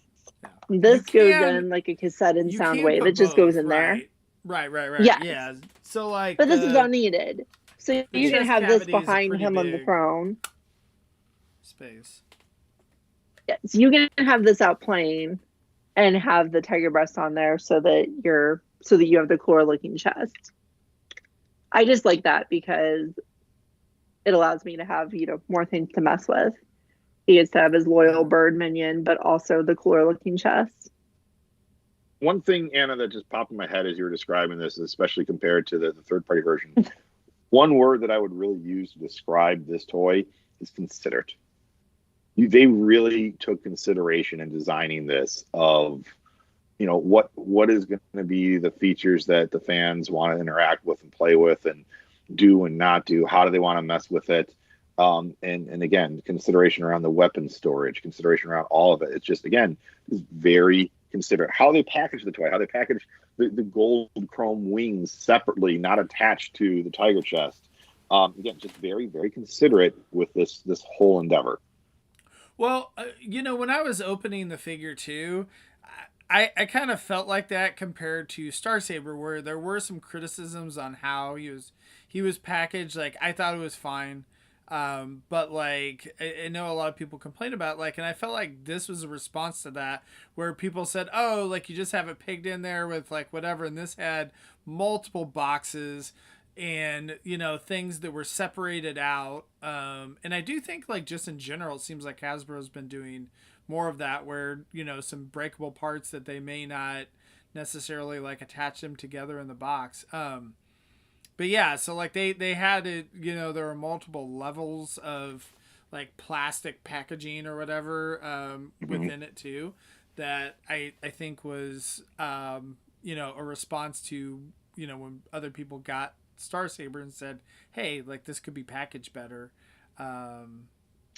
This goes in like a cassette and sound wave. It just goes in there. Right. Yes. Yeah. So like, but this is unneeded. So you can have this behind him on the throne. Space. Yes, you can have this out playing, and have the tiger breast on there so that you have the core looking chest. I just like that because it allows me to have more things to mess with. He gets to have his loyal bird minion, but also the cooler looking chest. One thing, Anna, that just popped in my head as you were describing this, especially compared to the third-party version, one word that I would really use to describe this toy is considerate. They really took consideration in designing this of, what is going to be the features that the fans want to interact with and play with and do and not do. How do they want to mess with it? And again, consideration around the weapon storage, consideration around all of it. It's just, again, is very considerate. How they package the toy, how they package the gold chrome wings separately, not attached to the tiger chest. Again, just very, very considerate with this whole endeavor. Well, when I was opening the figure too, I kind of felt like that compared to Star Saber, where there were some criticisms on how he was packaged. Like I thought it was fine. But like, I know a lot of people complain about and I felt like this was a response to that, where people said, oh, like you just have it pigged in there with like whatever. And this had multiple boxes and, things that were separated out. And I do think like just in general, it seems like Hasbro's been doing more of that where, some breakable parts that they may not necessarily like attach them together in the box. But yeah, so like they had it, there were multiple levels of like plastic packaging or whatever within it too, that I think was, a response to, when other people got Star Saber and said, hey, like this could be packaged better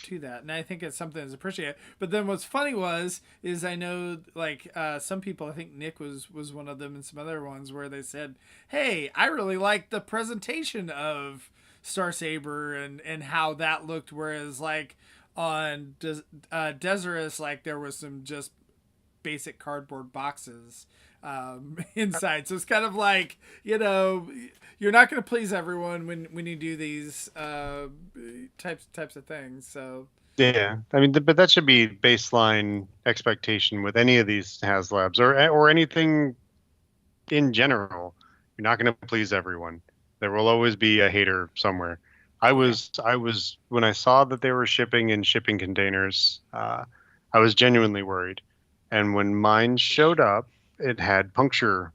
to that. And I think it's something that's appreciated. But then what's funny is I know like some people, I think Nick was one of them and some other ones where they said, hey, I really like the presentation of Star Saber and how that looked. Whereas like on Deathsaurus, like there was some just basic cardboard boxes inside. So it's kind of like, you're not going to please everyone when you do these types of things. So yeah, I mean, but that should be baseline expectation with any of these Haslabs or anything in general. You're not going to please everyone. There will always be a hater somewhere. I was when I saw that they were shipping in shipping containers, I was genuinely worried. And when mine showed up, it had punctures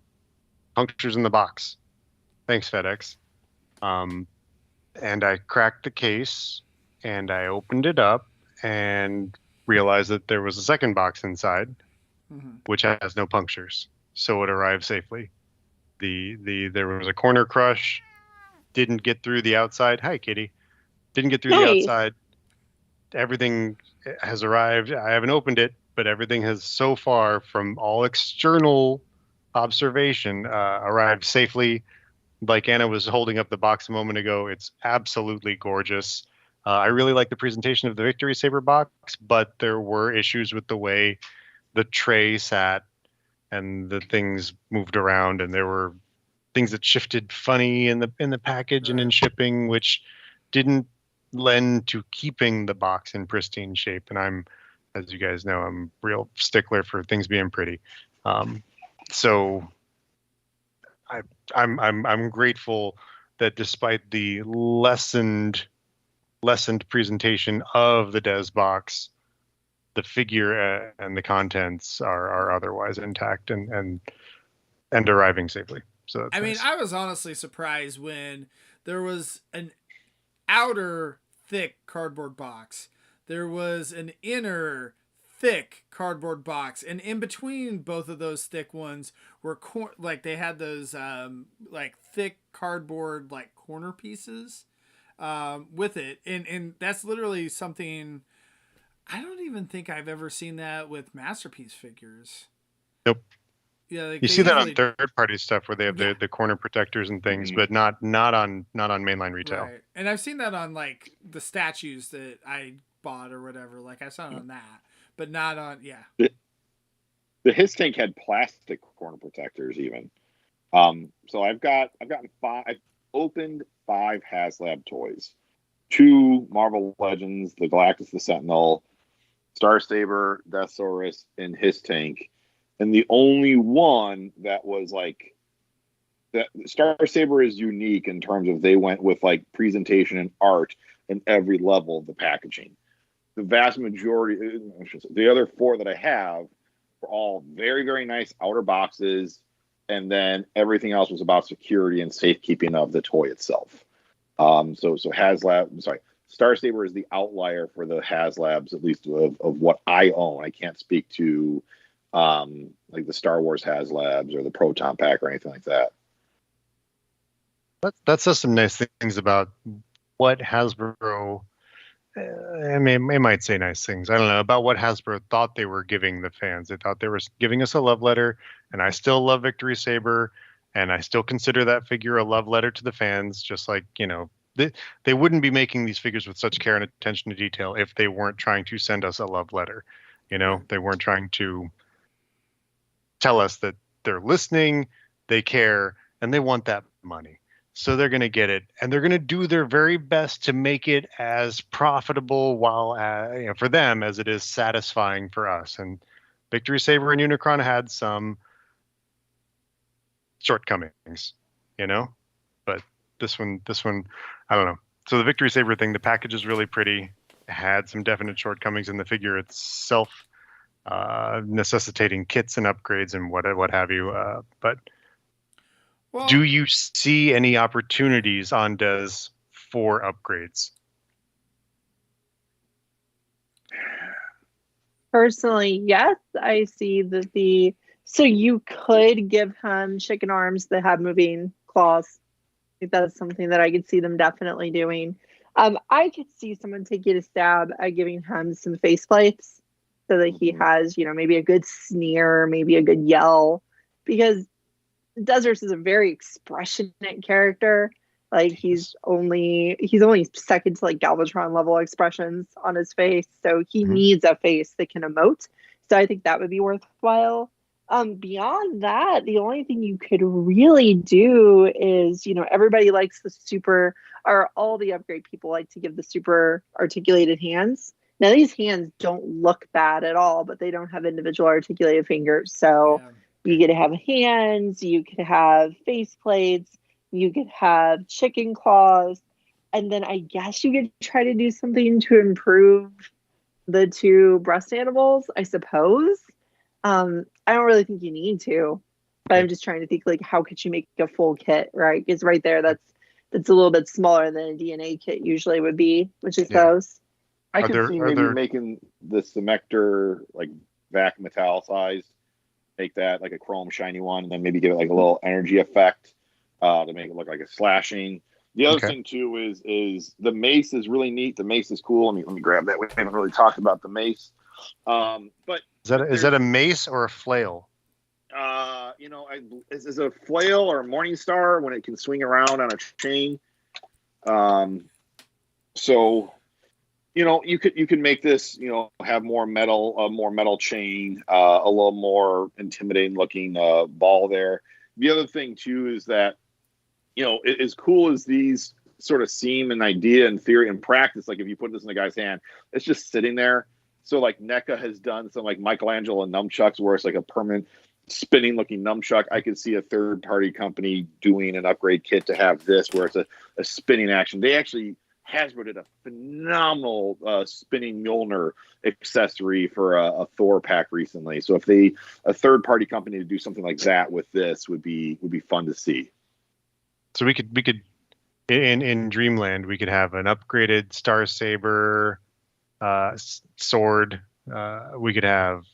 in the box. Thanks, FedEx. And I cracked the case and I opened it up and realized that there was a second box inside, which has no punctures. So it arrived safely. There was a corner crush, didn't get through the outside. Hi, kitty. Didn't get through the outside. Everything has arrived. I haven't opened it, but everything has so far, from all external observation, arrived safely. Like Anna was holding up the box a moment ago, it's absolutely gorgeous. I really like the presentation of the Victory Saber box, but there were issues with the way the tray sat and the things moved around, and there were things that shifted funny in the package and in shipping, which didn't lend to keeping the box in pristine shape. And I'm, as you guys know, I'm a real stickler for things being pretty. So I'm grateful that despite the lessened presentation of the Des box, the figure and the contents are otherwise intact and arriving safely. So that's nice. I was honestly surprised when there was an outer thick cardboard box. There was an inner thick cardboard box, and in between both of those thick ones were like they had those like thick cardboard like corner pieces with it, and that's literally something I don't even think I've ever seen that with Masterpiece figures. Nope. Yeah, like you see that on third-party stuff where they have the corner protectors and things, but not on mainline retail. Right. And I've seen that on like the statues that I bought or whatever. Like I saw it on that, but not on The His Tank had plastic corner protectors even. So I've opened 5 Haslab toys, 2 Marvel Legends, the Galactus, the Sentinel, Star Saber, Deathsaurus, and His Tank. And the only one that was like that Star Saber is unique in terms of they went with like presentation and art in every level of the packaging. The vast majority, the other 4 that I have were all very, very nice outer boxes. And then everything else was about security and safekeeping of the toy itself. So Star Saber is the outlier for the Haslabs, at least of what I own. I can't speak to like the Star Wars Haslabs or the Proton Pack or anything like that. That says some nice things about what Hasbro. I might say nice things. I don't know about what Hasbro thought they were giving the fans. They thought they were giving us a love letter, and I still love Victory Saber, and I still consider that figure a love letter to the fans. Just like they wouldn't be making these figures with such care and attention to detail if they weren't trying to send us a love letter. They weren't trying to tell us that they're listening, they care, and they want that money. So they're going to get it, and they're going to do their very best to make it as profitable while for them as it is satisfying for us. And Victory Saber and Unicron had some shortcomings, but this one, I don't know. So the Victory Saber thing, the package is really pretty. It had some definite shortcomings in the figure itself, necessitating kits and upgrades and what have you. But do you see any opportunities on Des for upgrades? Personally, yes. I see that so you could give him chicken arms that have moving claws. I think that's something that I could see them definitely doing. I could see someone taking a stab at giving him some faceplates so that he has, maybe a good sneer, maybe a good yell, because Deathsaurus is a very expressionate character. Like he's only second to like Galvatron level expressions on his face, so he needs a face that can emote. So I think that would be worthwhile. Beyond that, the only thing you could really do is, everybody likes the super, or all the upgrade people like to give the super articulated hands. Now these hands don't look bad at all, but they don't have individual articulated fingers. So you could have hands, you could have face plates, you could have chicken claws, and then I guess you could try to do something to improve the 2 breast animals, I suppose. I don't really think you need to, but I'm just trying to think like how could you make a full kit, right? Because right there, that's a little bit smaller than a DNA kit usually would be, which is those. I can see maybe making the Semector like vac metal size, make that like a chrome shiny one, and then maybe give it like a little energy effect to make it look like a slashing. The other thing too is the mace is really neat. The mace is cool. Let me grab that. We haven't really talked about the mace. But is that a mace or a flail? Is a flail or a morning star when it can swing around on a chain. So You could make this, have more metal chain, a little more intimidating looking ball there. The other thing too is that, as cool as these sort of seem in idea and theory and practice, like if you put this in a guy's hand, it's just sitting there. So like NECA has done some like Michelangelo and nunchucks where it's like a permanent spinning looking nunchuck. I could see a third party company doing an upgrade kit to have this where it's a spinning action. Hasbro did a phenomenal spinning Mjolnir accessory for a Thor pack recently. So if a third party company to do something like that with this would be fun to see. So we could in Dreamland we could have an upgraded Star Saber sword. We could have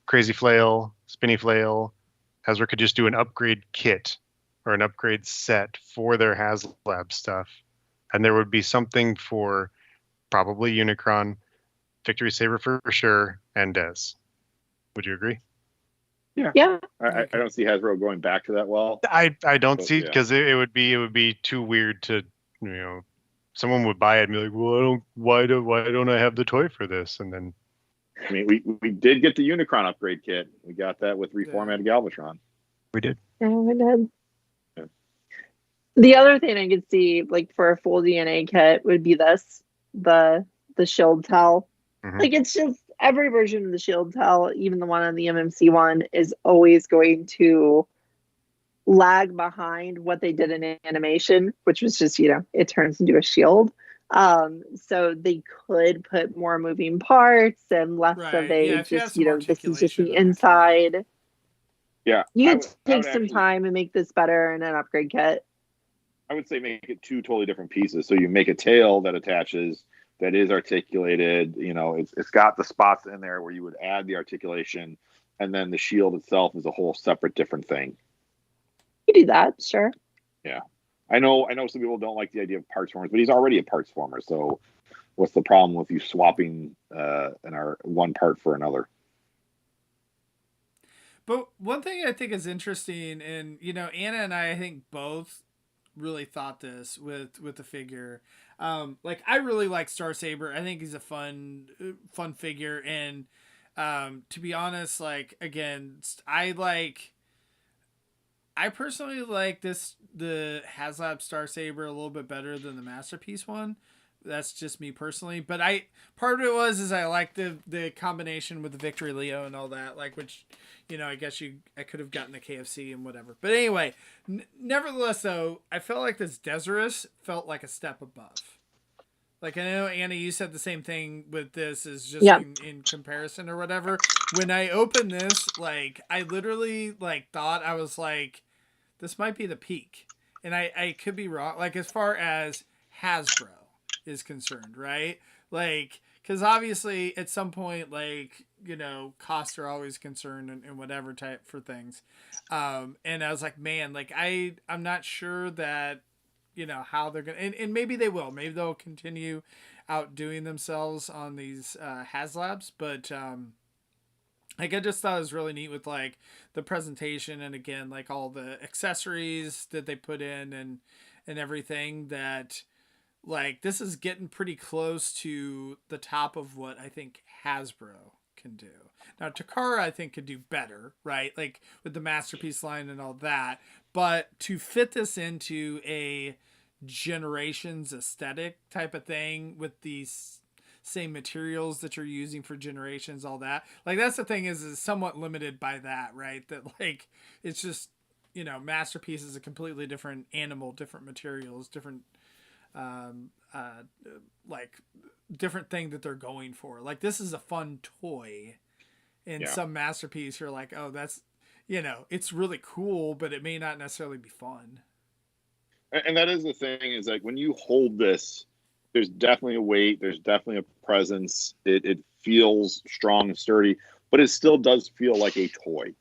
Crazy Flail, Spinny Flail. Hasbro could just do an upgrade kit or an upgrade set for their Haslab stuff. And there would be something for probably Unicron, Victory Saber for sure, and Des. Would you agree? Yeah. I don't see Hasbro going back to that well. I don't see, because it would be too weird to, someone would buy it and be like, well, why don't I have the toy for this? And then, I mean, we did get the Unicron upgrade kit. We got that with reformatted Galvatron. We did. Yeah, we did. The other thing I could see, like for a full DNA kit, would be the shield tell. Mm-hmm. Like it's just every version of the shield tell, even the one on the MMC one, is always going to lag behind what they did in animation, which was just, it turns into a shield. So they could put more moving parts and less of this is just the inside. Yeah. You could take some time and make this better in an upgrade kit. I would say make it two totally different pieces. So you make a tail that attaches, that is articulated. It's got the spots in there where you would add the articulation, and then the shield itself is a whole separate different thing. You do that, sure. Yeah, I know some people don't like the idea of parts formers, but he's already a parts former. So what's the problem with you swapping one part for another? But one thing I think is interesting, and Anna and I think both really thought this with the figure. I really like Star Saber. I think he's a fun figure, and to be honest, again, I personally like the Haslab Star Saber a little bit better than the Masterpiece one. That's just me personally, but part of it is I like the combination with the Victory Leo and all that, which, I guess I could have gotten the KFC and whatever. But anyway, nevertheless though, I felt like this Deathsaurus felt like a step above. I know, Anna, you said the same thing with this, is just in comparison or whatever. When I opened this, I literally thought, I was this might be the peak, and I could be wrong. As far as Hasbro is concerned, right? Because obviously at some point, costs are always concerned and whatever type for things. And I was like, man, I'm not sure that, how they're going to, and maybe they will, maybe they'll continue outdoing themselves on these Haslabs. But I just thought it was really neat with the presentation, and again, all the accessories that they put in and everything, that this is getting pretty close to the top of what I think Hasbro can do. Now, Takara, I think, could do better, right? With the Masterpiece line and all that. But to fit this into a Generations aesthetic type of thing with these same materials that you're using for Generations, all that. That's the thing, is somewhat limited by that, right? That, it's just, Masterpiece is a completely different animal, different materials, different different thing that they're going for. This is a fun toy, and some Masterpiece, you're oh, that's, it's really cool, but it may not necessarily be fun. And that is the thing, is when you hold this, there's definitely a weight, there's definitely a presence. It feels strong and sturdy, but it still does feel like a toy,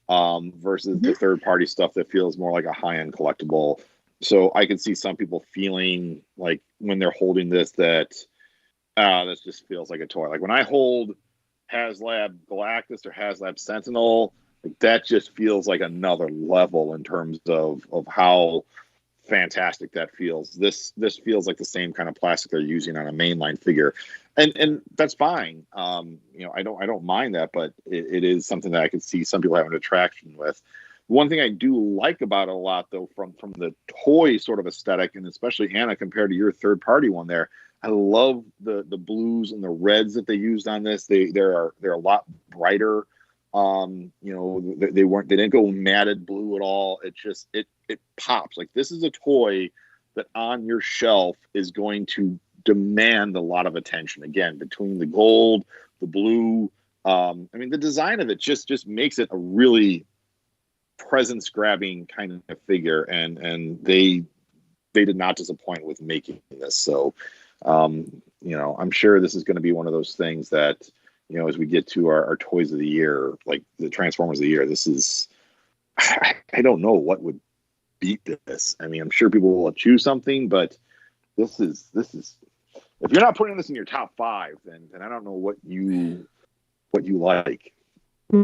versus the third party stuff that feels more like a high-end collectible. So I can see some people feeling when they're holding this that this just feels like a toy. When I hold Haslab Galactus or Haslab Sentinel, that just feels like another level in terms of how fantastic that feels. This feels like the same kind of plastic they're using on a mainline figure, and that's fine. I don't mind that, but it is something that I could see some people having attraction with. One thing I do like about it a lot, though, from the toy sort of aesthetic, and especially Anna compared to your third party one there, I love the blues and the reds that they used on this. They're a lot brighter. They didn't go matted blue at all. It just it pops. Like, this is a toy that on your shelf is going to demand a lot of attention. Again, between the gold, the blue, the design of it just makes it a really presence grabbing kind of figure, and they did not disappoint with making this. So I'm sure this is going to be one of those things that, as we get to our toys of the year, like the Transformers of the year, this is, I don't know what would beat this. I mean, I'm sure people will choose something, but this is if you're not putting this in your top 5, then I don't know what you like.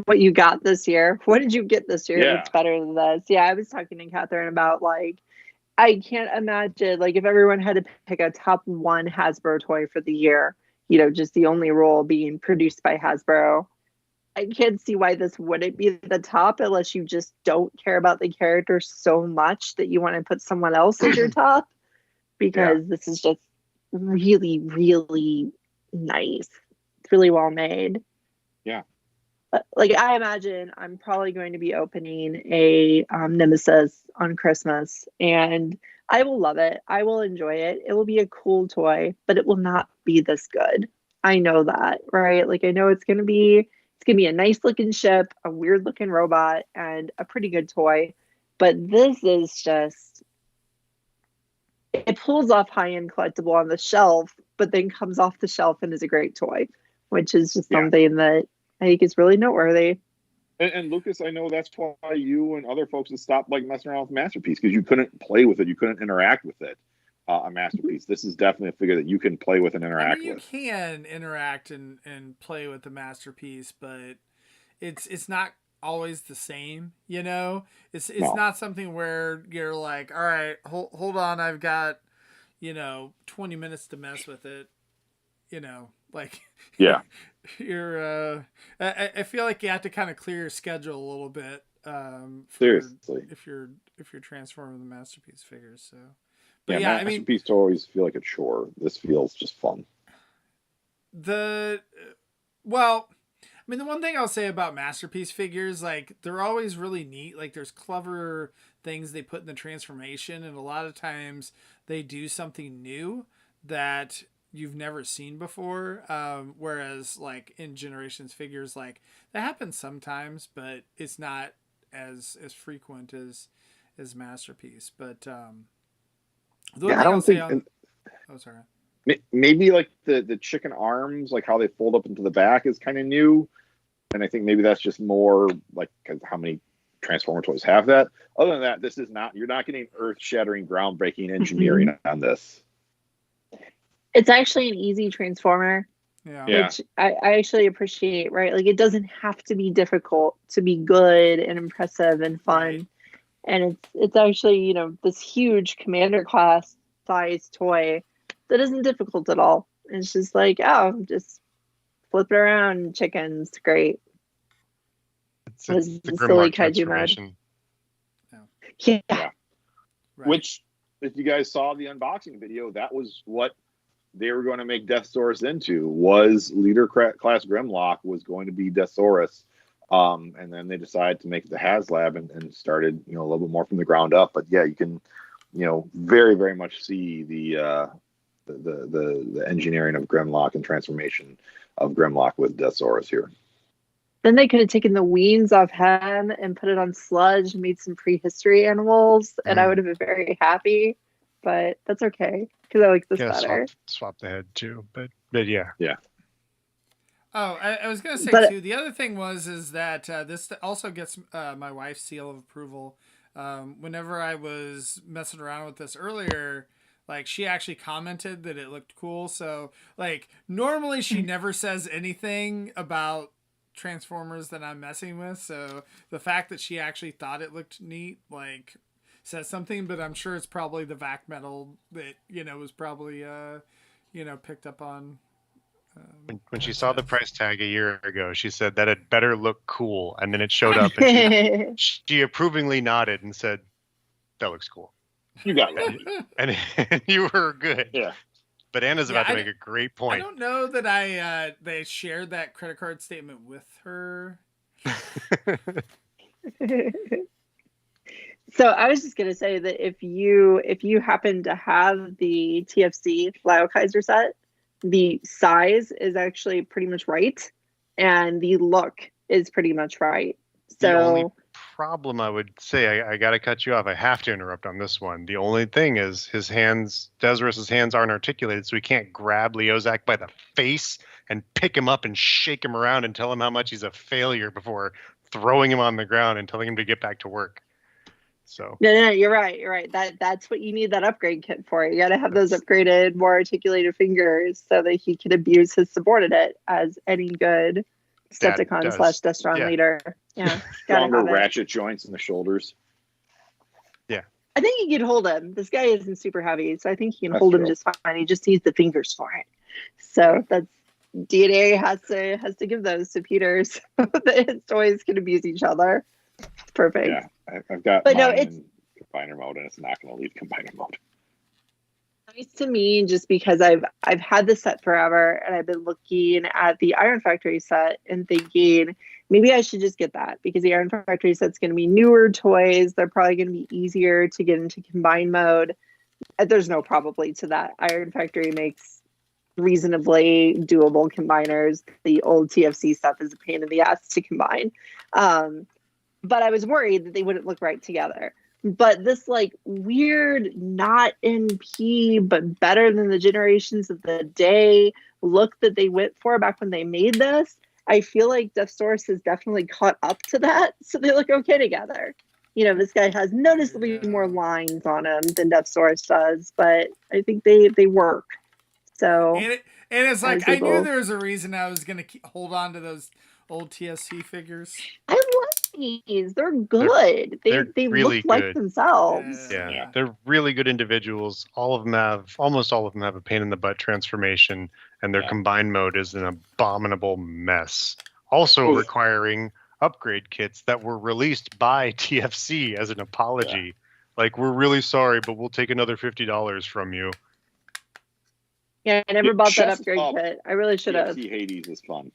What you got this year? What did you get this year Yeah. that's better than this? Yeah, I was talking to Catherine about, like, I can't imagine, like, if everyone had to pick a top 1 Hasbro toy for the year, just the only role being produced by Hasbro, I can't see why this wouldn't be the top, unless you just don't care about the character so much that you want to put someone else as your top, because This is just really, really nice. It's really well made. Yeah. Like, I imagine I'm probably going to be opening a Nemesis on Christmas, and I will love it. I will enjoy it. It will be a cool toy, but it will not be this good. I know that, right? Like, I know it's gonna be a nice looking ship, a weird looking robot, and a pretty good toy. But this is just, it pulls off high-end collectible on the shelf, but then comes off the shelf and is a great toy, which is just something that I think is really noteworthy. And Lucas, I know that's why you and other folks have stopped messing around with Masterpiece, because you couldn't play with it, you couldn't interact with it. A Masterpiece. This is definitely a figure that you can play with and interact with. You can interact and play with the Masterpiece, but it's not always the same. It's not something where you're like, all right, hold on, I've got 20 minutes to mess with it. Yeah. You're I feel like you have to kind of clear your schedule a little bit. Seriously, if you're transforming the Masterpiece figures. So, but Masterpiece toys feel like a chore. This feels just fun. The one thing I'll say about Masterpiece figures, like, they're always really neat. Like, there's clever things they put in the transformation, and a lot of times they do something new that you've never seen before. Whereas, like, in Generations figures, like, that happens sometimes, but it's not as frequent as Masterpiece. But I don't think. Oh, sorry. Maybe like the chicken arms, like how they fold up into the back, is kind of new, and I think maybe that's just more like because how many Transformer toys have that. Other than that, this is not. You're not getting earth-shattering, groundbreaking engineering on this. It's actually an easy Transformer, which I actually appreciate, right? Like, it doesn't have to be difficult to be good and impressive and fun. Right. And it's actually, this huge Commander class size toy that isn't difficult at all. It's just like, just flip it around, chickens, great. It's the silly kaiju mode. Yeah. Right. Which, if you guys saw the unboxing video, that was what they were going to make Deathsaurus into, was Leader Class Grimlock was going to be Deathsaurus. And then they decided to make it the Haslab and started, a little bit more from the ground up. But yeah, you can, very, very much see the engineering of Grimlock and transformation of Grimlock with Deathsaurus here. Then they could have taken the wings off him and put it on Sludge and made some prehistory animals, and I would have been very happy. But that's okay, because I like this better. Swap the head too, but yeah. Oh, I was gonna say too. The other thing is that this also gets my wife's seal of approval. Whenever I was messing around with this earlier, like, she actually commented that it looked cool. So, like, normally she never says anything about Transformers that I'm messing with. So the fact that she actually thought it looked neat, like, says something, but I'm sure it's probably the vac metal that, was probably, picked up on. When she saw the price tag a year ago, she said that it better look cool. And then it showed up and she approvingly nodded and said, that looks cool. You got it. And you were good. Yeah. But Anna's about to make a great point. I don't know that they shared that credit card statement with her. So I was just gonna say that if you happen to have the TFC Lyle Kaiser set, the size is actually pretty much right, and the look is pretty much right. So the only problem I would say, I got to cut you off. I have to interrupt on this one. The only thing is his hands, Deathsaurus' hands aren't articulated, so he can't grab Leozak by the face and pick him up and shake him around and tell him how much he's a failure before throwing him on the ground and telling him to get back to work. So no, you're right. That's what you need that upgrade kit for. You got to have those upgraded, more articulated fingers so that he can abuse his subordinate as any good Decepticon / Deathstron leader. Yeah, stronger ratchet joints in the shoulders. Yeah, I think he can hold him. This guy isn't super heavy, so I think he can hold him just fine. He just needs the fingers for it. So that's DNA has to give those to Peter so that his toys can abuse each other. It's perfect. Yeah, I've got mine in combiner mode, and it's not going to leave combiner mode. Nice to me just because I've had this set forever, and I've been looking at the Iron Factory set and thinking maybe I should just get that because the Iron Factory set's going to be newer toys. They're probably going to be easier to get into combine mode. There's no probably to that. Iron Factory makes reasonably doable combiners. The old TFC stuff is a pain in the ass to combine. But I was worried that they wouldn't look right together. But this weird, not NP, but better than the generations of the day look that they went for back when they made this, I feel like Deathsaurus has definitely caught up to that. So they look okay together. This guy has noticeably more lines on him than Deathsaurus does, but I think they work. So and it's like I knew there was a reason I was going to hold on to those old TSC figures. I love these. They're good. They really look like themselves. Yeah, they're really good individuals. Almost all of them have a pain in the butt transformation, and their combined mode is an abominable mess. Also requiring upgrade kits that were released by TFC as an apology. Yeah. We're really sorry, but we'll take another $50 from you. Yeah, I never bought that upgrade kit. I really should have. TFC Hades is fun.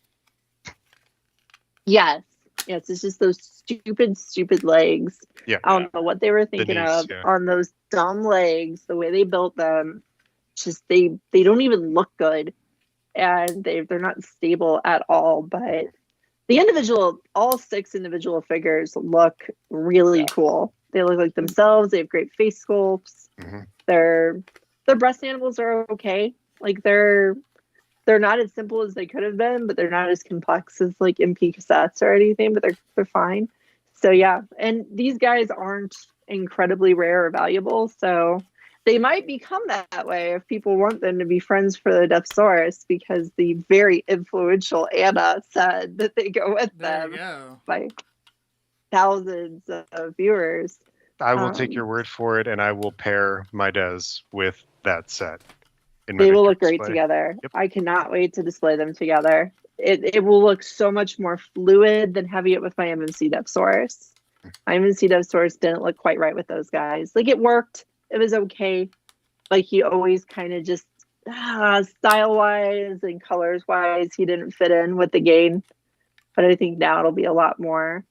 Yes, it's just those stupid legs. Yeah, I don't know what they were thinking on those dumb legs, the way they built them. Just they don't even look good, and they're not stable at all. But all 6 individual figures look really cool. They look like themselves. They have great face sculpts. Mm-hmm. Their breast animals are okay. They're not as simple as they could have been, but they're not as complex as MP cassettes or anything, but they're fine. So yeah, and these guys aren't incredibly rare or valuable, so they might become that way if people want them to be friends for the Deathsaurus, because the very influential Anna said that they go with them by thousands of viewers. I will take your word for it, and I will pair my Des with that set. They will look great together. Yep. I cannot wait to display them together. It will look so much more fluid than having it with my MMC Deathsaurus. My MMC Deathsaurus didn't look quite right with those guys. It worked. It was okay. He always kind of just style-wise and colors-wise, he didn't fit in with the game. But I think now it'll be a lot more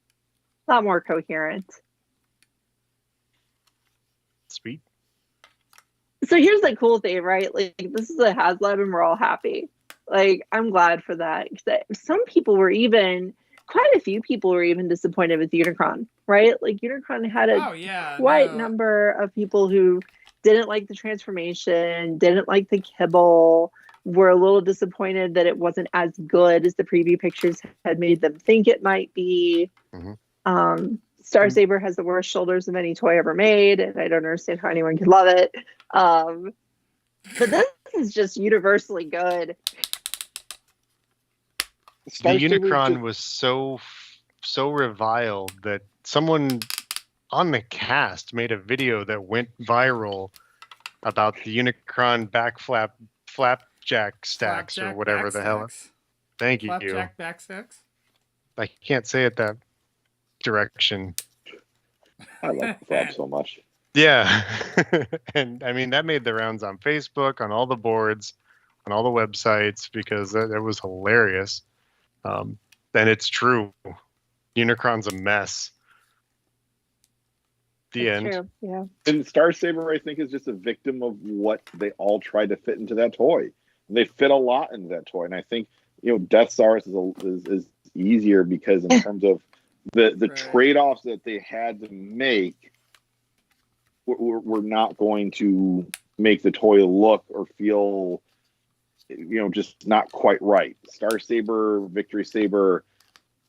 coherent. Sweet. So here's the cool thing, right? This is a Haslab and we're all happy. I'm glad for that. Some people were quite a few people were even disappointed with Unicron, right? Unicron had a number of people who didn't like the transformation, didn't like the kibble, were a little disappointed that it wasn't as good as the preview pictures had made them think it might be. Mm-hmm. Star Saber has the worst shoulders of any toy ever made, and I don't understand how anyone could love it. But this is just universally good. The Unicron was so reviled that someone on the cast made a video that went viral about the Unicron flapjack stacks or whatever the hell. Thank you. Flapjack backstacks. I can't say it that direction. I love Flap so much. Yeah. And I mean, that made the rounds on Facebook, on all the boards, on all the websites, because that was hilarious. And it's true. Unicron's a mess. The end. True. Yeah. And Starsaber, I think, is just a victim of what they all tried to fit into that toy. They fit a lot into that toy, and I think Deathsaurus is easier because in terms of the trade-offs that they had to make, were not going to make the toy look or feel, just not quite right. Starsaber, Victory Saber,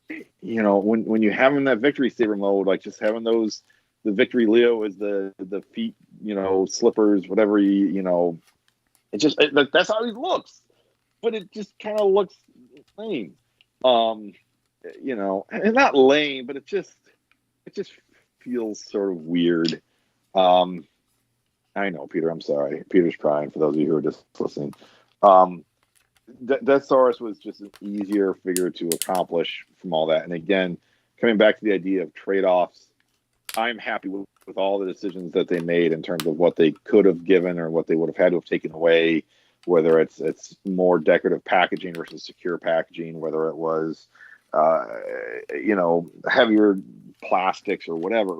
when you have in that Victory Saber mode, like just having those. The Victory Leo is the feet, slippers, whatever it just that's how he looks, but it just kind of looks lame, and not lame, but it just feels sort of weird. I know, Peter. I'm sorry. Peter's crying. For those of you who are just listening, Deathsaurus was just an easier figure to accomplish from all that. And again, coming back to the idea of trade-offs. I'm happy with all the decisions that they made in terms of what they could have given or what they would have had to have taken away, whether it's more decorative packaging versus secure packaging, whether it was, heavier plastics or whatever,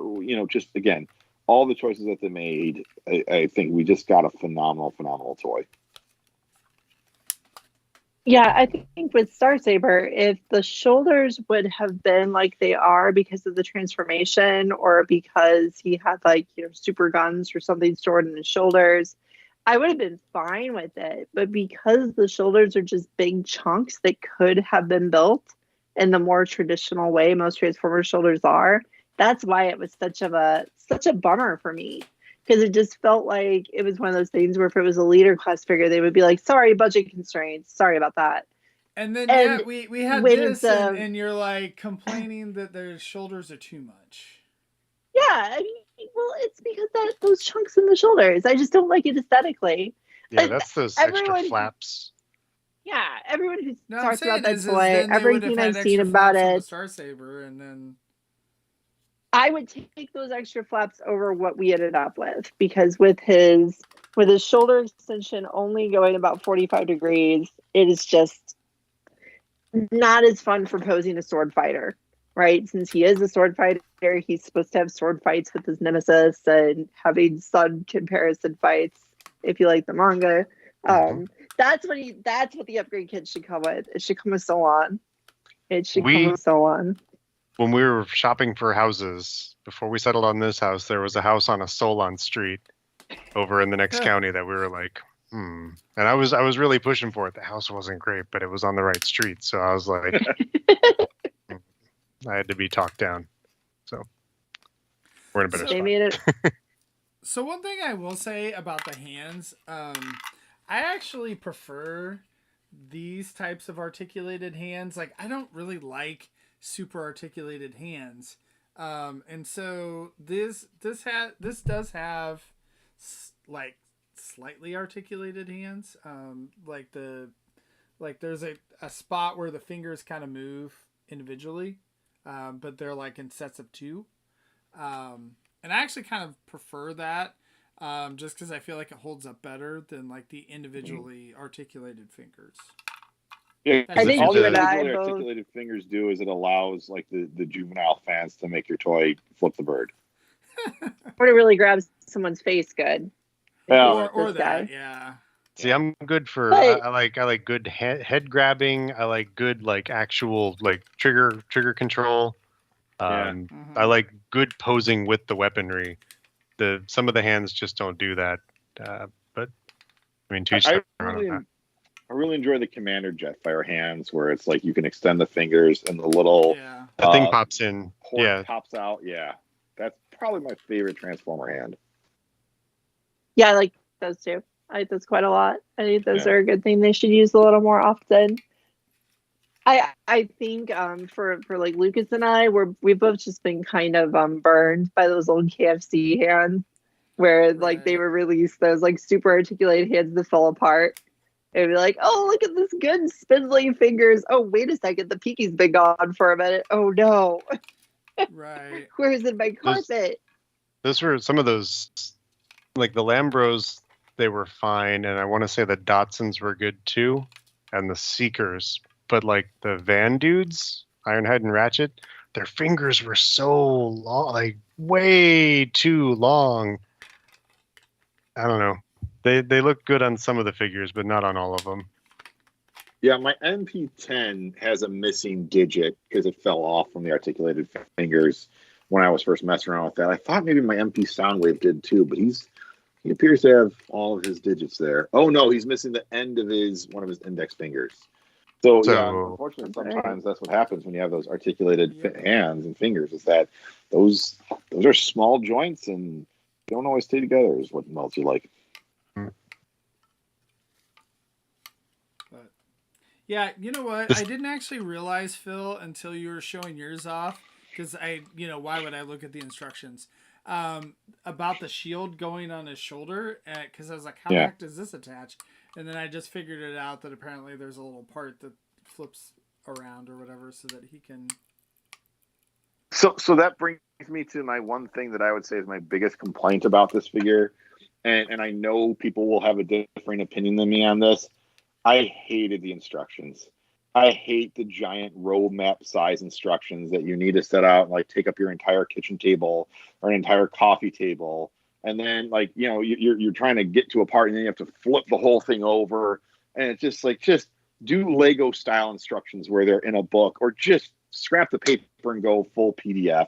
just again, all the choices that they made, I think we just got a phenomenal toy. Yeah, I think with Starsaber, if the shoulders would have been like they are because of the transformation or because he had super guns or something stored in his shoulders, I would have been fine with it. But because the shoulders are just big chunks that could have been built in the more traditional way most Transformers shoulders are, that's why it was such a bummer for me. Because it just felt like it was one of those things where if it was a leader class figure, they would be like, sorry, budget constraints. Sorry about that. And then, we had this, and you're like complaining that their shoulders are too much. Yeah, I mean, well, it's because those chunks in the shoulders. I just don't like it aesthetically. Yeah, that's those extra flaps. Yeah, everyone who talks about that toy, everything I've seen about it. Starsaber, and then... I would take those extra flaps over what we ended up with, because with his shoulder extension only going about 45 degrees, it is just not as fun for posing a sword fighter, right? Since he is a sword fighter, he's supposed to have sword fights with his nemesis and having sun comparison fights, if you like the manga. That's what the upgrade kit should come with. It should come with Solon. When we were shopping for houses, before we settled on this house, there was a house on a Solon street over in the next county that we were like, And I was really pushing for it. The house wasn't great, but it was on the right street. So I was like, I had to be talked down. So we're in a better spot. So one thing I will say about the hands, I actually prefer these types of articulated hands. Like, I don't really like super articulated hands, and so this does have like slightly articulated hands, there's a spot where the fingers kind of move individually, but they're like in sets of two, and I actually kind of prefer that, just because I feel like it holds up better than like the individually articulated fingers. Yeah, I think all you the and I articulated fingers do is it allows like the juvenile fans to make your toy flip the bird, or to really grab someone's face good. Yeah, or that, yeah. See, I'm good for I like good head grabbing. I like good like actual like trigger control. I like good posing with the weaponry. Some of the hands just don't do that. But I mean, I really enjoy the Commander Jetfire hands where it's like you can extend the fingers and the little the thing pops in. Pops out. Yeah, that's probably my favorite Transformer hand. Yeah, I like those too. I like those quite a lot. I think those are a good thing. They should use a little more often. I think for like Lucas and I, we've both just been kind of burned by those old KFC hands where like they were released, those like super articulated hands that fell apart. It'd be like, oh, look at this good spindly fingers. Oh, wait a second, the pinky's been gone for a minute. Oh no. Right. Where's in my carpet? Those were some of those, like the Lambros, they were fine, and I want to say the Datsuns were good too, and the Seekers. But like the Van dudes, Ironhide and Ratchet, their fingers were so long, like way too long. I don't know. They look good on some of the figures, but not on all of them. Yeah, my MP10 has a missing digit because it fell off from the articulated fingers when I was first messing around with that. I thought maybe my MP Soundwave did too, but he appears to have all of his digits there. Oh no, he's missing the end of one of his index fingers. So yeah, unfortunately, sometimes that's what happens when you have those articulated hands and fingers. Is that those are small joints and don't always stay together. Is what melts you like. But, yeah, you know what? I didn't actually realize, Phil, until you were showing yours off, because why would I look at the instructions about the shield going on his shoulder? Because I was like, how the heck does this attach? And then I just figured it out that apparently there's a little part that flips around or whatever so that he can... So that brings me to my one thing that I would say is my biggest complaint about this figure. And I know people will have a different opinion than me on this. I hated the instructions. I hate the giant roadmap size instructions that you need to set out and like take up your entire kitchen table or an entire coffee table. And then, like, you're trying to get to a part and then you have to flip the whole thing over. And it's just like, just do Lego style instructions where they're in a book, or just scrap the paper and go full PDF.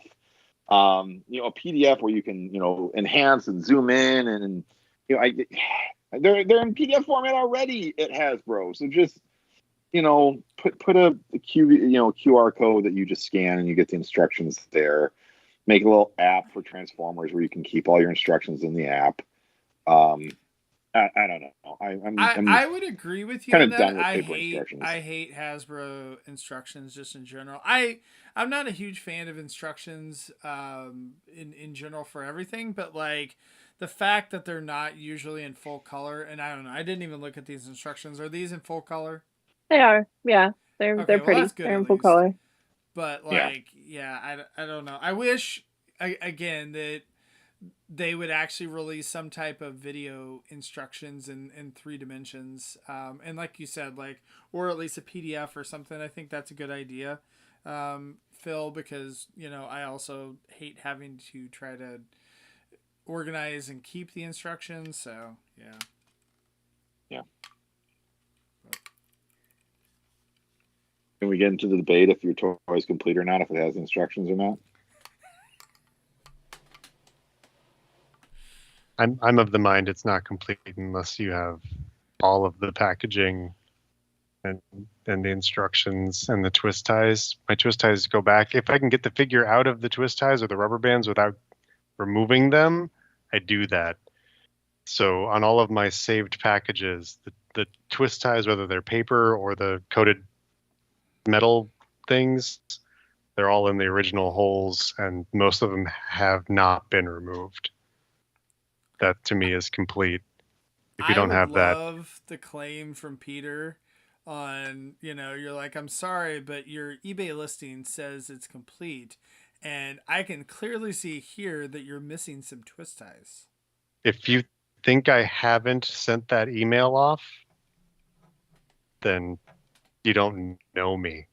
A PDF where you can, enhance and zoom in and they're in PDF format already at Hasbro. So just, put a QR code that you just scan and you get the instructions there. Make a little app for Transformers where you can keep all your instructions in the app. I don't know. I would agree with you on that. I hate Hasbro instructions just in general. I'm not a huge fan of instructions in general for everything, but like the fact that they're not usually in full color, and I don't know. I didn't even look at these instructions. Are these in full color? They are. Yeah, they're pretty. They're in full color. But I don't know. I wish again that they would actually release some type of video instructions in 3 dimensions. And like you said, or at least a PDF or something. I think that's a good idea, Phil, because, I also hate having to try to organize and keep the instructions. So, yeah. Yeah. Can we get into the debate if your toy is complete or not, if it has instructions or not? I'm of the mind it's not complete unless you have all of the packaging and the instructions and the twist ties. My twist ties go back. If I can get the figure out of the twist ties or the rubber bands without removing them, I do that. So on all of my saved packages, the twist ties, whether they're paper or the coated metal things, they're all in the original holes, and most of them have not been removed. That to me is complete. If you don't have that, I love the claim from Peter on, you're like, I'm sorry, but your eBay listing says it's complete, and I can clearly see here that you're missing some twist ties. If you think I haven't sent that email off, then you don't know me.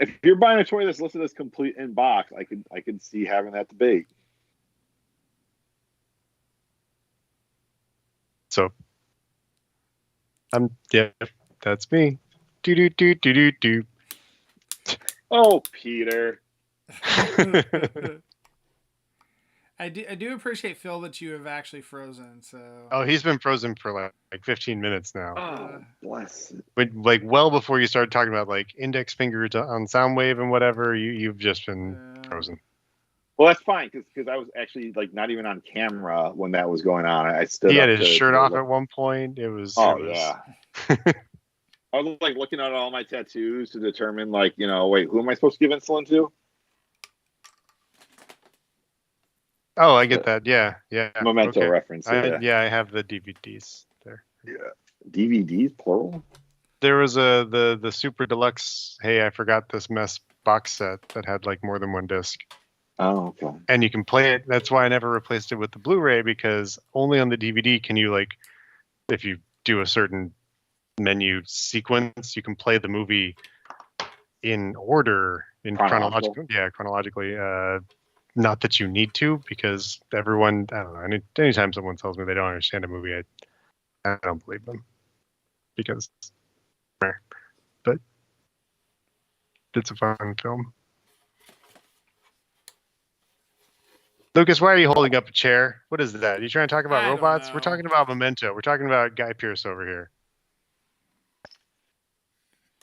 If you're buying a toy that's listed as complete in box, I could see having that debate. So, that's me. Do. Oh, Peter. I do appreciate, Phil, that you have actually frozen. So. Oh, he's been frozen for like 15 minutes now. Oh, bless it. But well before you started talking about index fingers on Soundwave and whatever, you've just been frozen. Well, that's fine because I was actually not even on camera when that was going on. I stood. He had his shirt off at one point. It was. Yeah. I I was like looking at all my tattoos to determine, like, wait, who am I supposed to give insulin to? Oh, I get that. Yeah. Memento Okay. reference. I have the DVDs there. Yeah. DVDs, plural? There was the super deluxe, hey, I forgot this mess box set that had like more than one disc. Oh, okay. And you can play it. That's why I never replaced it with the Blu-ray, because only on the DVD can you, like, if you do a certain menu sequence, you can play the movie in order, in chronologically. Not that you need to, because everyone, I don't know, anytime someone tells me they don't understand a movie, I don't believe them, because, but it's a fun film. Lucas, why are you holding up a chair? What is that? Are you trying to talk about robots? We're talking about Memento. We're talking about Guy Pearce over here.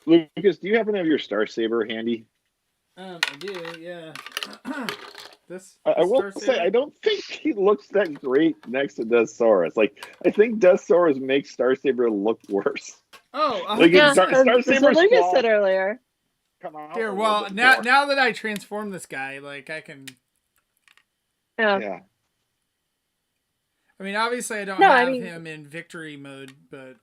Lucas, do you happen to have your Star Saber handy? I do, yeah. I will say, I don't think he looks that great next to Deathsaurus. Like, I think Deathsaurus makes Star Saber look worse. Oh, like, yeah, Star that's what Lucas said earlier. Here, well, now that I transform this guy, like, I can... Yeah. I mean, obviously I don't have him in victory mode, but...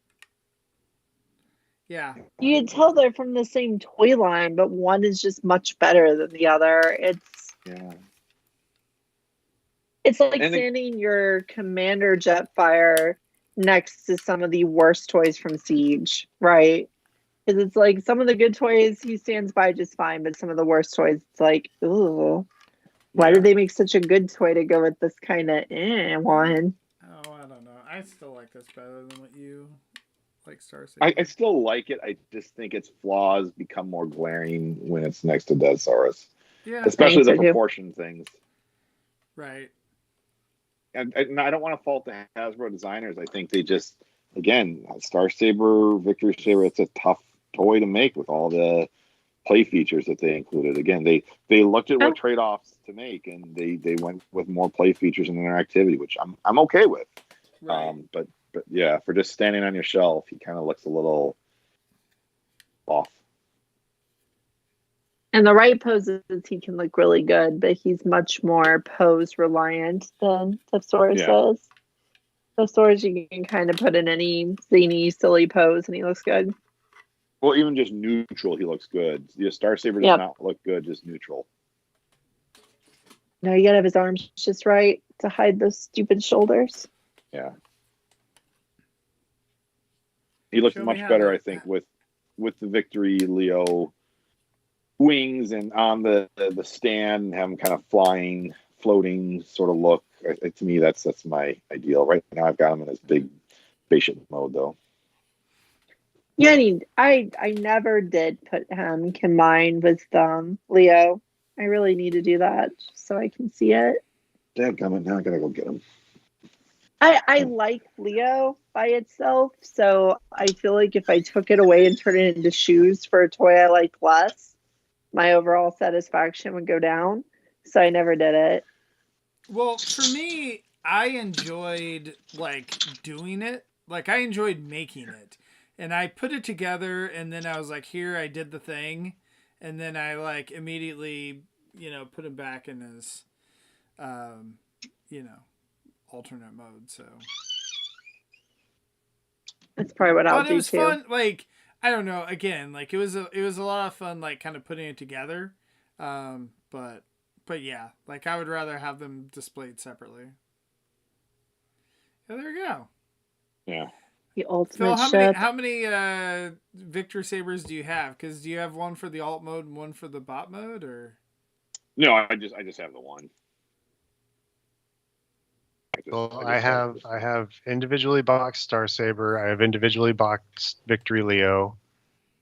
Yeah. You can tell they're from the same toy line, but one is just much better than the other. It's like standing your Commander Jetfire next to some of the worst toys from Siege, right? Because it's like some of the good toys he stands by just fine, but some of the worst toys, it's like, ooh, why did they make such a good toy to go with this kind of one? Oh, I don't know. I still like this better than what you like, Star Saber. I still like it. I just think its flaws become more glaring when it's next to Deathsaurus. Yeah, especially the proportion things. Right. And I don't want to fault the Hasbro designers. I think they just, again, Star Saber, Victory Saber, it's a tough toy to make with all the play features that they included. Again, they looked at what trade-offs to make, and they went with more play features and interactivity, which I'm okay with. Right. But yeah, for just standing on your shelf, he kind of looks a little off. In the right poses, he can look really good, but he's much more pose reliant than Deathsaurus is. Deathsaurus, you can kind of put in any zany, silly pose, and he looks good. Well, even just neutral, he looks good. The Star Saber does not look good, just neutral. No, you gotta have his arms just right to hide those stupid shoulders. Yeah. He looks much better, I think, with the Victory Leo wings and on the stand, and have him kind of flying, floating sort of look. To me, that's my ideal. Right now, I've got him in his big spaceship mode, though. Yeah, I never did put him combined with Leo. I really need to do that so I can see it. Dadgummit, now I gotta go get him. I like Leo by itself, so I feel like if I took it away and turned it into shoes for a toy I liked less, my overall satisfaction would go down. So I never did it. Well, for me, I enjoyed like doing it. Like I enjoyed making it. And I put it together, and then I was like, here, I did the thing. And then I like immediately, put him back in his alternate mode. So that's probably what I'll do too. But it was fun. Like, I don't know. Again, like it was a lot of fun, like kind of putting it together. But yeah, like I would rather have them displayed separately. Yeah, there you go. Yeah. The ultimate Phil, ship. how many Victor Sabers do you have? Because do you have one for the alt mode and one for the bot mode, or? No, I just have the one. I have individually boxed Star Saber. I have individually boxed Victory Leo.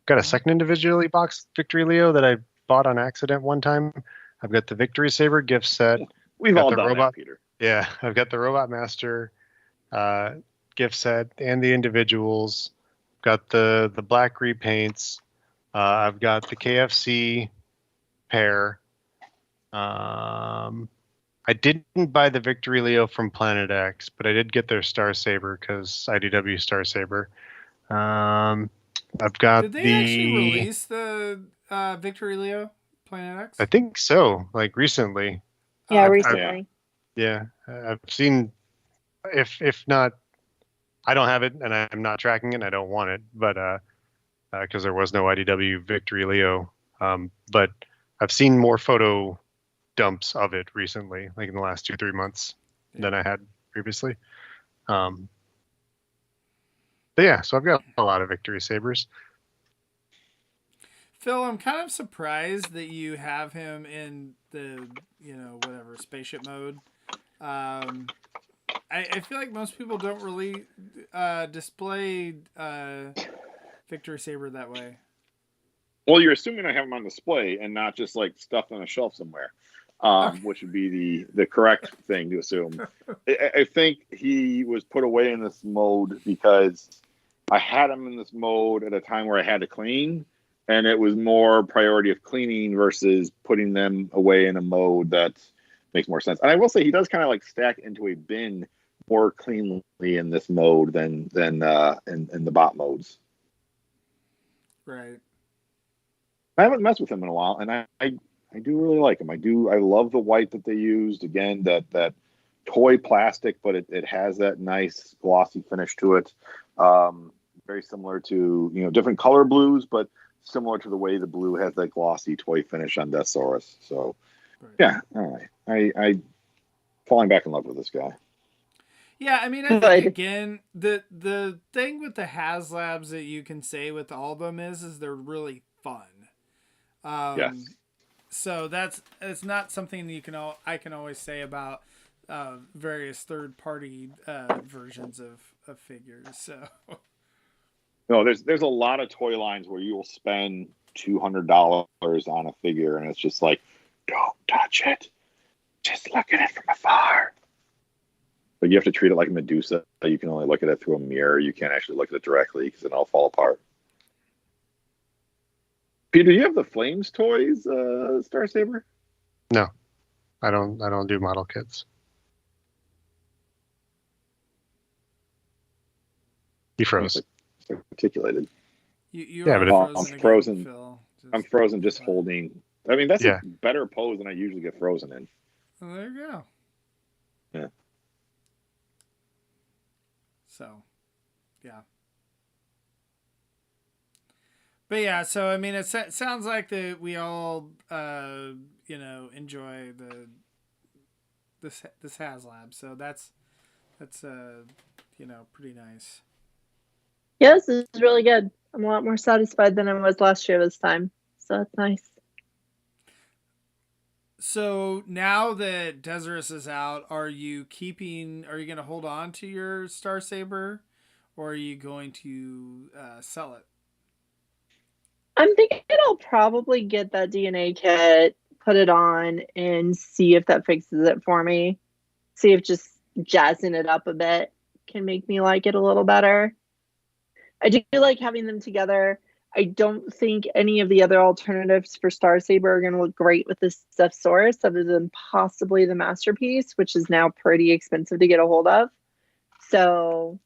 Got a second individually boxed Victory Leo that I bought on accident one time. I've got the Victory Saber gift set. We've all done that, Peter. Yeah, I've got the Robot Master gift set and the individuals. Got the black repaints. I've got the KFC pair. I didn't buy the Victory Leo from Planet X, but I did get their Star Saber because IDW Star Saber. I've got Did they actually release the Victory Leo Planet X? I think so. Like recently. Yeah, recently. I've seen. If not, I don't have it, and I'm not tracking it. And I don't want it, but because there was no IDW Victory Leo. But I've seen more photo dumps of it recently, like in the last 2-3 months, than I had previously. But yeah, so I've got a lot of Victory Sabers. Phil, I'm kind of surprised that you have him in the, whatever, spaceship mode. I feel like most people don't really display Victory Saber that way. Well, you're assuming I have him on display and not just like stuffed on a shelf somewhere, which would be the correct thing to assume. I think he was put away in this mode because I had him in this mode at a time where I had to clean, and it was more priority of cleaning versus putting them away in a mode that makes more sense. And I will say he does kind of like stack into a bin more cleanly in this mode than in the bot modes. Right. I haven't messed with him in a while, and I do really like him. I love the white that they used. Again, that toy plastic, but it has that nice glossy finish to it. Very similar to different color blues, but similar to the way the blue has that glossy toy finish on Deathsaurus. So, yeah, all right. I falling back in love with this guy. Yeah, I mean, I think again, the thing with the Haslabs that you can say with all of them is they're really fun. Yes. So it's not something that I can always say about various third party versions of figures. So. No, there's a lot of toy lines where you will spend $200 on a figure, and it's just like, don't touch it, just look at it from afar. But you have to treat it like Medusa. You can only look at it through a mirror. You can't actually look at it directly because it'll all fall apart. Peter, do you have the Flames toys, Star Saber? No, I don't do model kits. He froze. Articulated. I'm frozen. Phil. I'm frozen just holding. I mean, that's a better pose than I usually get frozen in. Well, there you go. Yeah. So, yeah. But yeah, so I mean, it sounds like that we all, enjoy this Haslab. So that's pretty nice. Yeah, this is really good. I'm a lot more satisfied than I was last year this time. So that's nice. So now that Deathsaurus is out, are you going to hold on to your Star Saber, or are you going to sell it? I'm thinking I'll probably get that DNA kit, put it on, and see if that fixes it for me. See if just jazzing it up a bit can make me like it a little better. I do like having them together. I don't think any of the other alternatives for Star Saber are going to look great with this Deathsaurus, other than possibly the Masterpiece, which is now pretty expensive to get a hold of. So,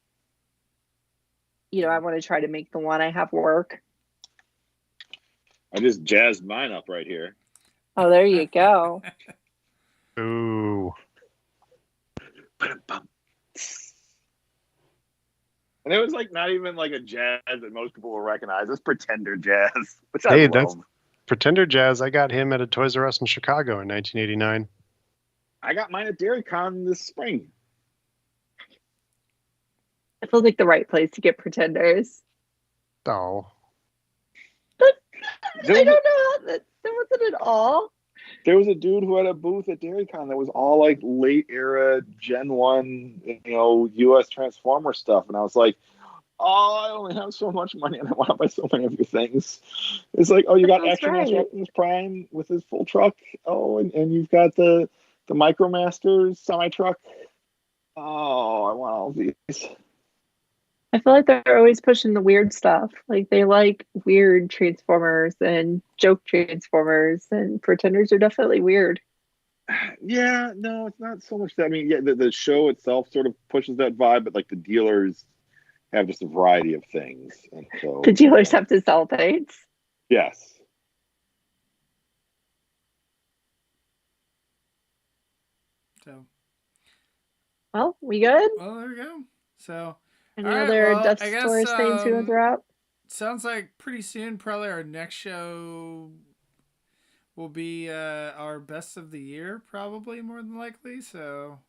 I want to try to make the one I have work. I just jazzed mine up right here. Oh, there you go. Ooh. And it was like not even like a jazz that most people will recognize. It's Pretender jazz, which I love. That's Pretender jazz. I got him at a Toys R Us in Chicago in 1989. I got mine at DairyCon this spring. It feels like the right place to get Pretenders. Oh. I don't know. That wasn't at all. There was a dude who had a booth at DairyCon that was all like late era Gen 1, US Transformer stuff. And I was like, I only have so much money and I want to buy so many of your things. It's like, oh, you got Astronauts Optimus Prime with his full truck. Oh, and you've got the Micromasters semi-truck. Oh, I want all these. I feel like they're always pushing the weird stuff. Like they like weird Transformers and joke Transformers, and Pretenders are definitely weird. Yeah, no, it's not so much that. I mean, yeah, the show itself sort of pushes that vibe, but like the dealers have just a variety of things. And so the dealers have to sell paints. Yes. So. Well, we good? Well, there we go. So. Any other Deathsaurus things we want to throw out? Sounds like pretty soon, probably our next show will be our best of the year, probably more than likely. So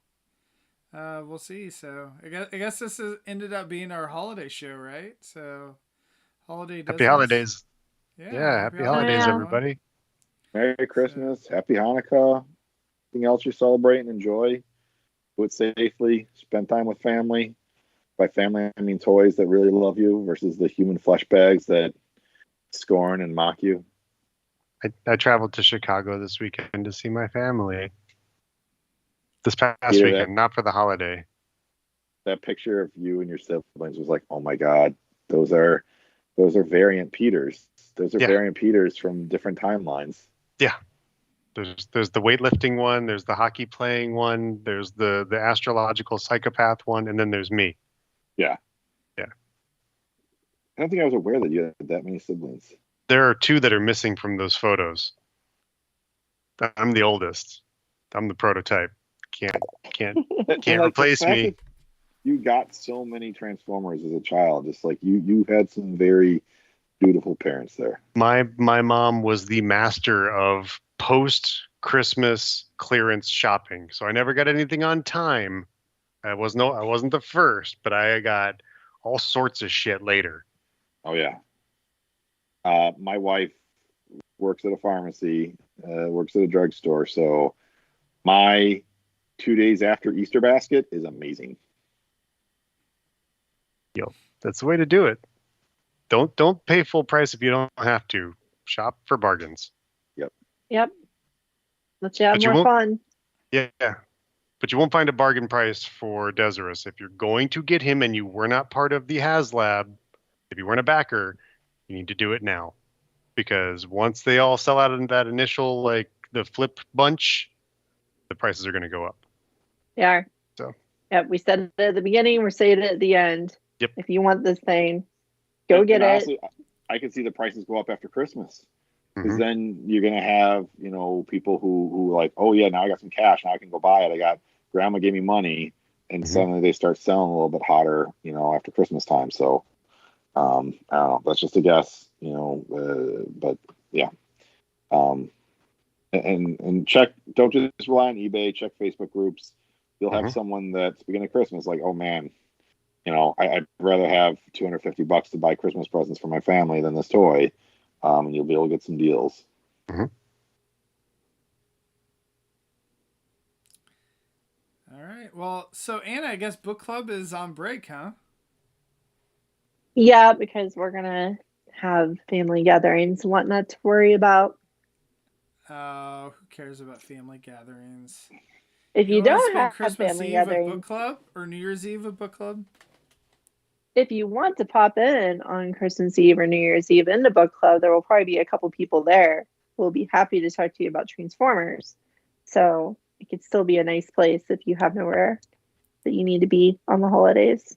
we'll see. So I guess this ended up being our holiday show, right? So happy holidays. Yeah, happy holidays, everybody. Merry Christmas, Happy Hanukkah. Anything else you celebrate and enjoy? Do it safely. Spend time with family. By family, I mean toys that really love you versus the human flesh bags that scorn and mock you. I traveled to Chicago this weekend to see my family. This past weekend, not for the holiday. That picture of you and your siblings was like, oh my God, those are variant Peters. Those are variant Peters from different timelines. Yeah. There's the weightlifting one, there's the hockey playing one, there's the astrological psychopath one, and then there's me. Yeah. Yeah. I don't think I was aware that you had that many siblings. There are 2 that are missing from those photos. I'm the oldest. I'm the prototype. Can't like replace me. You got so many Transformers as a child. Just like you had some very beautiful parents there. My mom was the master of post-Christmas clearance shopping. So I never got anything on time. I wasn't the first, but I got all sorts of shit later. Oh yeah. My wife works at a pharmacy, works at a drugstore, so my 2 days after Easter basket is amazing. Yo, that's the way to do it. Don't pay full price if you don't have to. Shop for bargains. Yep. Let's have more fun. Yeah. But you won't find a bargain price for Deathsaurus. If you're going to get him and you were not part of the Haslab, if you weren't a backer, you need to do it now. Because once they all sell out in that initial, like, the flip bunch, the prices are going to go up. They are. So. Yep, we said it at the beginning, we're saying it at the end. Yep. If you want this thing, go get it. Honestly, I can see the prices go up after Christmas. Because then you're going to have, people who like, oh yeah, now I got some cash, now I can go buy it. Grandma gave me money, and suddenly they start selling a little bit hotter, after Christmas time. So, I don't know. That's just a guess, but yeah. And check, don't just rely on eBay, check Facebook groups. You'll have someone that's beginning of Christmas like, oh man, I'd rather have $250 to buy Christmas presents for my family than this toy. And you'll be able to get some deals. All right. Well, so Anna, I guess book club is on break, huh? Yeah, because we're gonna have family gatherings and whatnot to worry about. Who cares about family gatherings? If you don't have Christmas family Eve gatherings, at book club or New Year's Eve at book club. If you want to pop in on Christmas Eve or New Year's Eve into book club, there will probably be a couple people there who will be happy to talk to you about Transformers. So it could still be a nice place if you have nowhere that you need to be on the holidays.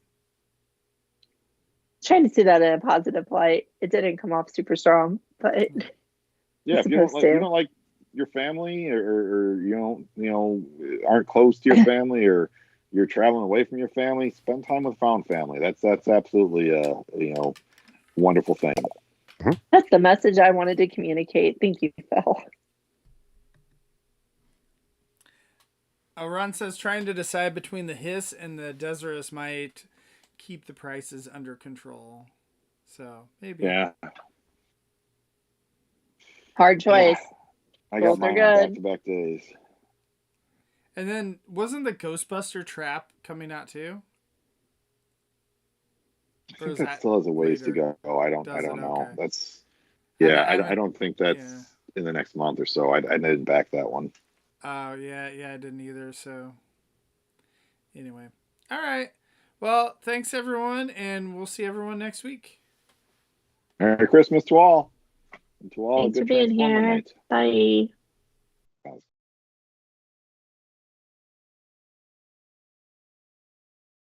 Trying to see that in a positive light. It didn't come off super strong, but yeah, if you don't like your family or aren't close to your family or you're traveling away from your family, spend time with found family. That's absolutely a wonderful thing. That's the message I wanted to communicate. Thank you, Phil. Ron says trying to decide between the Hiss and the Deathsaurus might keep the prices under control. So maybe. Yeah. Hard choice. Yeah. I got mine on back-to-back days. And then wasn't the Ghostbuster trap coming out too? I think that still has a ways to go. I don't know. Okay. That's I don't think that's in the next month or so. I didn't back that one. Oh yeah, I didn't either. So anyway, all right. Well, thanks everyone, and we'll see everyone next week. Merry Christmas to all. And to all, thanks a for good being Transformer here. night. Bye.